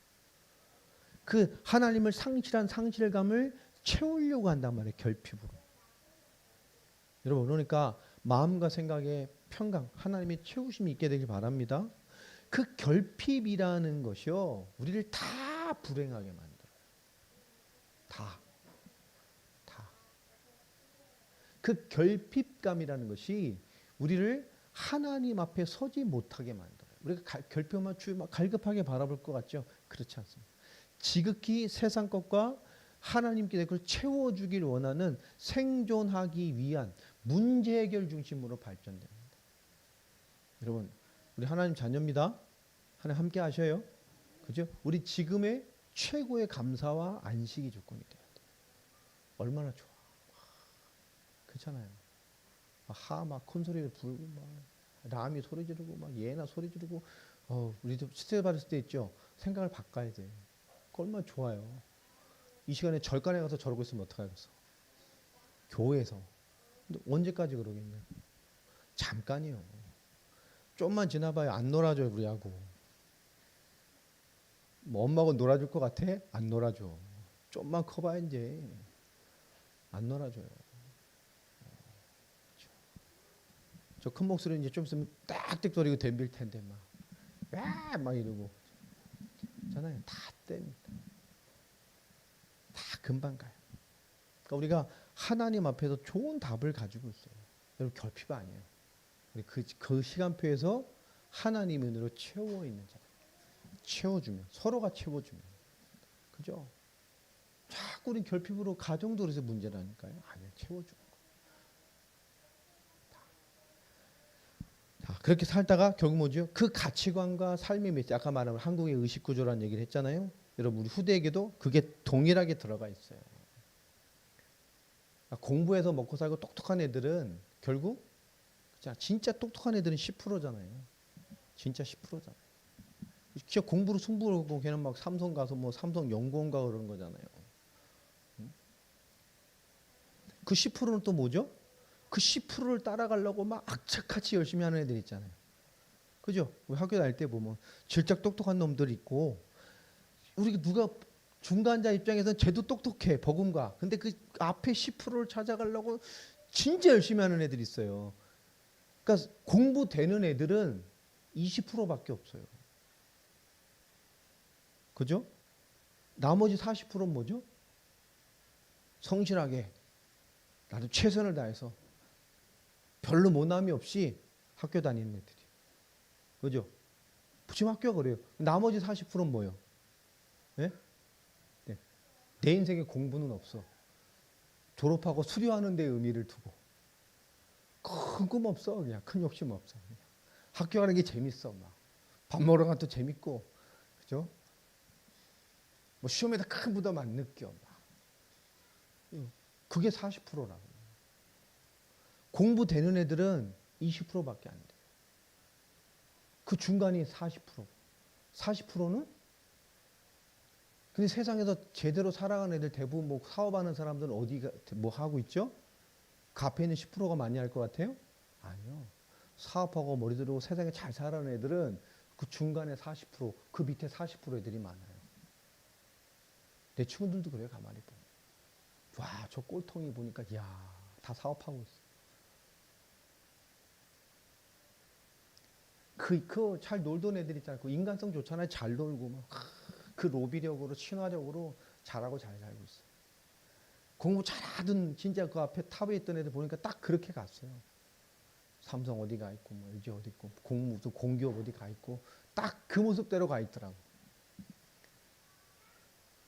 그 하나님을 상실한 상실감을 채우려고 한단 말이에요. 결핍으로. 여러분, 그러니까 마음과 생각에 평강, 하나님의 채우심이 있게 되길 바랍니다. 그 결핍이라는 것이요, 우리를 다 불행하게 만들어요. 다. 그 결핍감이라는 것이 우리를 하나님 앞에 서지 못하게 만들어요. 우리가 결핍만 갈급하게 바라볼 것 같죠? 그렇지 않습니다. 지극히 세상 것과 하나님께 그걸 채워주길 원하는 생존하기 위한 문제 해결 중심으로 발전됩니다. 여러분, 우리 하나님 자녀입니다. 하나님 함께 하셔요. 그죠? 우리 지금의 최고의 감사와 안식이 조건이 돼야 돼요. 얼마나 좋아. 그렇잖아요. 막 큰 소리를 부르고 막 라미 소리 지르고 막 예나 소리 지르고 우리도 스트레스 받을 때 있죠. 생각을 바꿔야 돼. 그 얼마나 좋아요. 이 시간에 절간에 가서 저러고 있으면 어떡하겠어. 교회에서. 근데 언제까지 그러겠냐. 잠깐이요. 좀만 지나봐야 안 놀아줘요, 우리하고. 뭐 엄마하고 놀아줄 것 같아? 안 놀아줘. 좀만 커봐야 이제 안 놀아줘요. 저 큰 목소리 이제 좀 있으면 딱딱 소리고 덤빌 텐데 막 이러고 있잖아요. 다 뗍니다. 다 금방 가요. 그러니까 우리가 하나님 앞에서 좋은 답을 가지고 있어요. 여러분 결핍 아니에요. 우리 그 시간표에서 하나님 은혜로 채워 있는 자. 채워주면 서로가 채워주면 그죠? 자꾸 우리 결핍으로 가정도 그래서 문제라니까요. 아니요, 채워주는 거. 자, 그렇게 살다가 결국 뭐죠? 그 가치관과 삶의 메시지, 아까 말한 한국의 의식 구조라는 얘기를 했잖아요. 여러분 우리 후대에게도 그게 동일하게 들어가 있어요. 그러니까 공부해서 먹고 살고 똑똑한 애들은 결국 진짜 똑똑한 애들은 10%잖아요. 진짜 10%잖아요. 진짜 공부로 승부를 하고 걔는 막 삼성 가서 뭐 삼성 연구원 가 그러는 거잖아요. 그 10%는 또 뭐죠? 그 10%를 따라가려고 막 악착같이 열심히 하는 애들 있잖아요. 그죠? 우리 학교 다닐 때 보면 질짝 똑똑한 놈들 있고 우리 누가 중간자 입장에서는 쟤도 똑똑해 버금가. 근데 그 앞에 10%를 찾아가려고 진짜 열심히 하는 애들이 있어요. 그러니까 공부되는 애들은 20%밖에 없어요. 그죠? 나머지 40%는 뭐죠? 성실하게 나도 최선을 다해서 별로 모남이 없이 학교 다니는 애들이. 그죠? 지금 학교가 그래요. 나머지 40%는 뭐예요? 네? 네. 내 인생에 공부는 없어. 졸업하고 수료하는 데 의미를 두고. 큰 꿈 없어. 그냥 큰 욕심 없어. 그냥. 학교 가는 게 재밌어. 막. 밥 먹으러 가도 재밌고. 그죠? 뭐 시험에다 큰 부담 안 느껴. 막. 그게 40%라고. 공부되는 애들은 20%밖에 안 돼요. 그 중간이 40%. 40%는? 근데 세상에서 제대로 살아가는 애들 대부분 뭐 사업하는 사람들은 어디가 뭐 하고 있죠? 그 앞에 있는 10%가 많이 할 것 같아요? 아니요. 사업하고 머리 들고 세상에 잘 살아가는 애들은 그 중간에 40%, 그 밑에 40% 애들이 많아요. 내 친구들도 그래요, 가만히 보면. 와, 저 꼴통이 보니까, 이야, 다 사업하고 있어. 잘 놀던 애들 있잖아요. 그 인간성 좋잖아요. 잘 놀고, 막. 그 로비력으로, 친화적으로 잘하고 잘 살고 있어요. 공부 잘하던, 진짜 그 앞에 탑에 있던 애들 보니까 딱 그렇게 갔어요. 삼성 어디 가 있고, 뭐 LG 어디 있고, 공기업 어디 가 있고, 딱 그 모습대로 가 있더라고.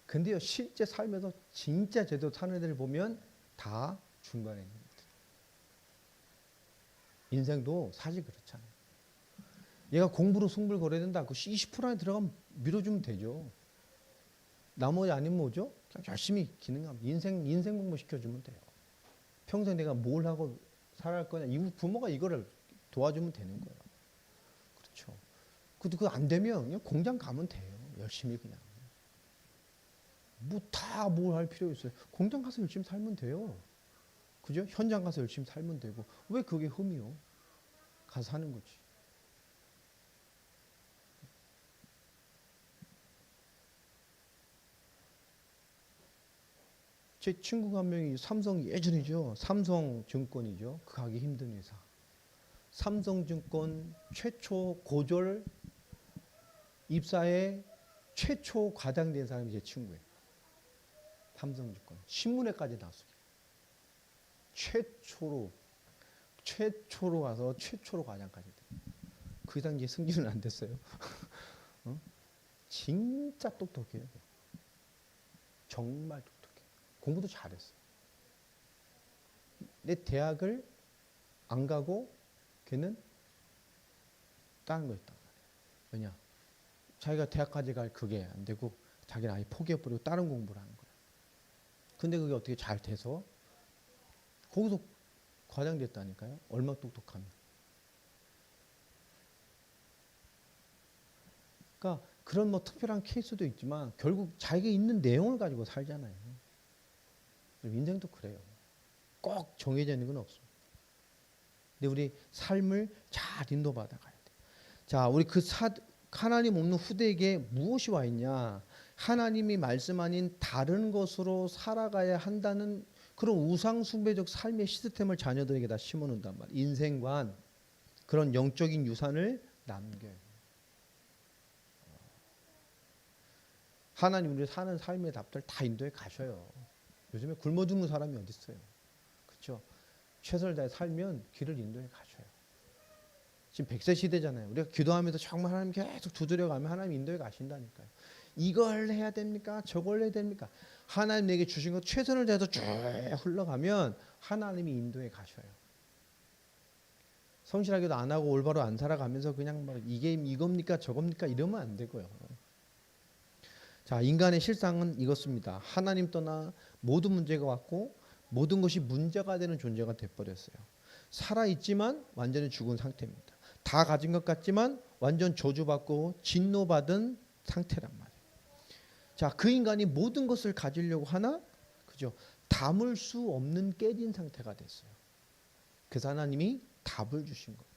근데요, 실제 삶에서 진짜 제대로 사는 애들 보면 다 중간에 있는 애들. 인생도 사실 그렇잖아요. 얘가 공부로 승부를 걸어야 된다. 그 20% 안에 들어가면 밀어주면 되죠. 나머지 아니면 뭐죠? 그냥 열심히 기능하면 인생 공부 시켜주면 돼요. 평생 내가 뭘 하고 살아갈 거냐. 부모가 이거를 도와주면 되는 거예요. 그렇죠. 그거 안 되면 그냥 공장 가면 돼요. 열심히 그냥. 뭐 다 뭘 할 필요 있어요. 공장 가서 열심히 살면 돼요. 그죠? 현장 가서 열심히 살면 되고. 왜 그게 흠이요? 가서 사는 거지. 제 친구가 한 명이 삼성 예전이죠. 삼성증권이죠. 그 가기 힘든 회사. 삼성증권 최초 고졸 입사에 최초 과장된 사람이 제 친구예요. 삼성증권. 신문에까지 나왔어요. 최초로 가서 최초로 과장까지 돼. 그 이상 이제 승진은 안 됐어요. 어? 진짜 똑똑해요. 정말 똑똑해. 공부도 잘했어. 내 대학을 안 가고 걔는 다른 거 있단 말이야. 왜냐? 자기가 대학까지 갈 그게 안 되고 자기는 아예 포기해버리고 다른 공부를 하는 거야. 근데 그게 어떻게 잘 돼서 거기서 과장 됐다니까요. 얼마나 똑똑하면. 그러니까 그런 뭐 특별한 케이스도 있지만 결국 자기가 있는 내용을 가지고 살잖아요. 인생도 그래요. 꼭 정해져 있는 건 없습니다. 근데 우리 삶을 잘 인도받아 가야 돼요. 자, 우리 하나님 없는 후대에게 무엇이 와 있냐? 하나님이 말씀 아닌 다른 것으로 살아가야 한다는 그런 우상숭배적 삶의 시스템을 자녀들에게 다 심어놓는단 말이에요. 인생관, 그런 영적인 유산을 남겨요. 하나님 우리 사는 삶의 답들 다 인도에 가셔요. 요즘에 굶어 죽는 사람이 어디 있어요? 그렇죠? 최선을 다해 살면 길을 인도에 가셔요. 지금 100세 시대잖아요. 우리가 기도하면서 정말 하나님 계속 두드려가면 하나님 인도에 가신다니까요. 이걸 해야 됩니까? 저걸 해야 됩니까? 하나님 내게 주신 것 최선을 다해서 쭉 흘러가면 하나님이 인도에 가셔요. 성실하게도 안 하고 올바로 안 살아가면서 그냥 막 이게 이겁니까 저겁니까 이러면 안 되고요. 자, 인간의 실상은 이것입니다. 하나님 떠나 모든 문제가 왔고 모든 것이 문제가 되는 존재가 돼버렸어요. 살아있지만 완전히 죽은 상태입니다. 다 가진 것 같지만 완전 저주받고 진노받은 상태란 말이에요. 자, 그 인간이 모든 것을 가지려고 하나? 그죠? 담을 수 없는 깨진 상태가 됐어요. 그래서 하나님이 답을 주신 겁니다.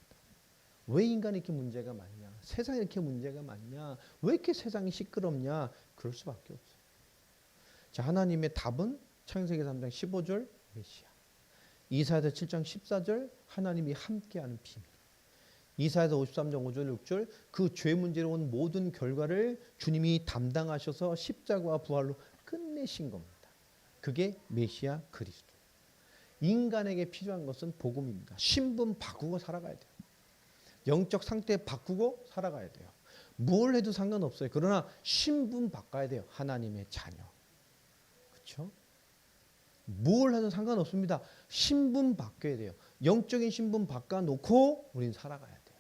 왜 인간이 이렇게 문제가 많냐? 세상에 이렇게 문제가 많냐? 왜 이렇게 세상이 시끄럽냐? 그럴 수밖에 없어요. 자, 하나님의 답은 창세기 3장 15절 메시아. 이사야서 7장 14절 하나님이 함께하는 비밀. 이사야서 53장 5절 6절 그 죄 문제로 온 모든 결과를 주님이 담당하셔서 십자가와 부활로 끝내신 겁니다. 그게 메시아 그리스도. 인간에게 필요한 것은 복음입니다. 신분 바꾸고 살아가야 돼요. 영적 상태 바꾸고 살아가야 돼요. 뭘 해도 상관없어요. 그러나 신분 바꿔야 돼요. 하나님의 자녀. 그렇죠? 뭘 해도 상관없습니다. 신분 바뀌어야 돼요. 영적인 신분 바꿔놓고 우린 살아가야 돼요.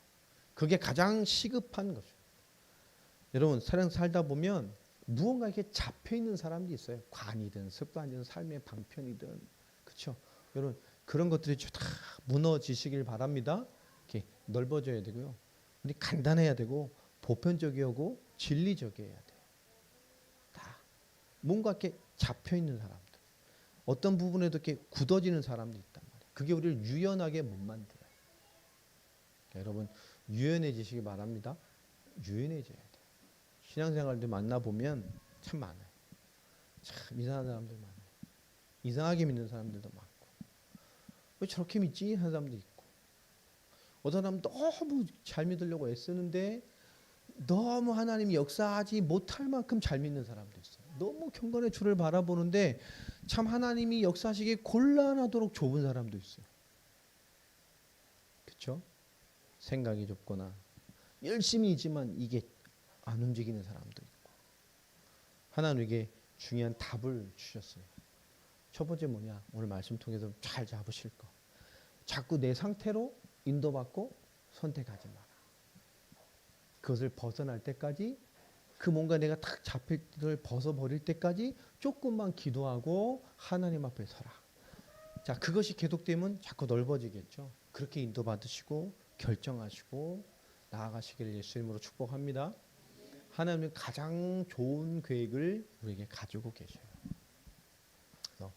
그게 가장 시급한 거죠. 여러분 세상 살다 보면 무언가 이렇게 잡혀있는 사람들이 있어요. 관이든 습관이든 삶의 방편이든. 그렇죠? 여러분 그런 것들이 다 무너지시길 바랍니다. 이렇게 넓어져야 되고요. 우리 간단해야 되고 보편적이고 진리적이어야 돼요. 다 뭔가 이렇게 잡혀있는 사람들. 어떤 부분에도 이렇게 굳어지는 사람도 있단 말이에요. 그게 우리를 유연하게 못 만들어요. 그러니까 여러분 유연해지시기 바랍니다. 유연해져야 돼요. 신앙생활들 만나보면 참 많아요. 참 이상한 사람들 많아요. 이상하게 믿는 사람들도 많고 왜 저렇게 믿지? 하는 사람도 있고 어떤 사람은 너무 잘 믿으려고 애쓰는데 너무 하나님이 역사하지 못할 만큼 잘 믿는 사람도 있어요. 너무 경건의 주를 바라보는데 참 하나님이 역사하시기 곤란하도록 좁은 사람도 있어요. 그렇죠? 생각이 좁거나 열심히지만 이게 안 움직이는 사람도 있고 하나님에게 중요한 답을 주셨어요. 첫 번째 뭐냐? 오늘 말씀 통해서 잘 잡으실 거. 자꾸 내 상태로 인도받고 선택하지 마라. 그것을 벗어날 때까지 그 뭔가 내가 탁 잡힐 걸 벗어버릴 때까지 조금만 기도하고 하나님 앞에 서라. 자, 그것이 계속되면 자꾸 넓어지겠죠. 그렇게 인도받으시고 결정하시고 나아가시기를 예수 이름으로 축복합니다. 하나님은 가장 좋은 계획을 우리에게 가지고 계셔요. 그래서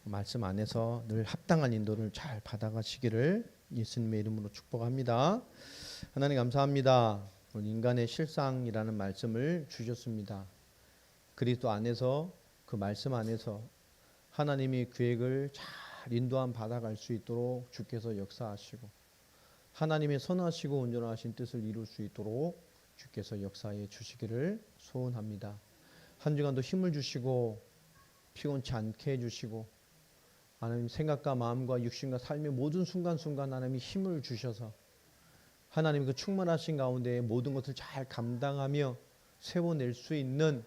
말씀 안에서 늘 합당한 인도를 잘 받아가시기를 예수님의 이름으로 축복합니다. 하나님 감사합니다. 오늘 인간의 실상이라는 말씀을 주셨습니다. 그리스도 안에서 그 말씀 안에서 하나님이 계획을 잘 인도함 받아갈 수 있도록 주께서 역사하시고 하나님의 선하시고 온전하신 뜻을 이룰 수 있도록 주께서 역사해 주시기를 소원합니다. 한 주간도 힘을 주시고 피곤치 않게 해주시고 하나님 생각과 마음과 육신과 삶의 모든 순간순간 하나님이 힘을 주셔서 하나님 그 충만하신 가운데 모든 것을 잘 감당하며 세워낼 수 있는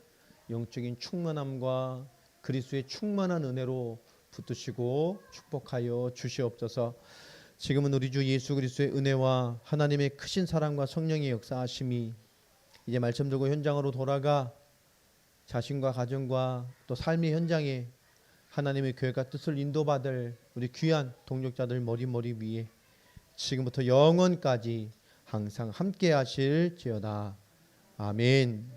영적인 충만함과 그리스도의 충만한 은혜로 붙드시고 축복하여 주시옵소서. 지금은 우리 주 예수 그리스도의 은혜와 하나님의 크신 사랑과 성령의 역사하심이 이제 말씀 들고 현장으로 돌아가 자신과 가정과 또 삶의 현장에 하나님의 교회가 뜻을 인도받을 우리 귀한 동역자들 머리 위에 지금부터 영원까지 항상 함께 하실지어다. 아멘.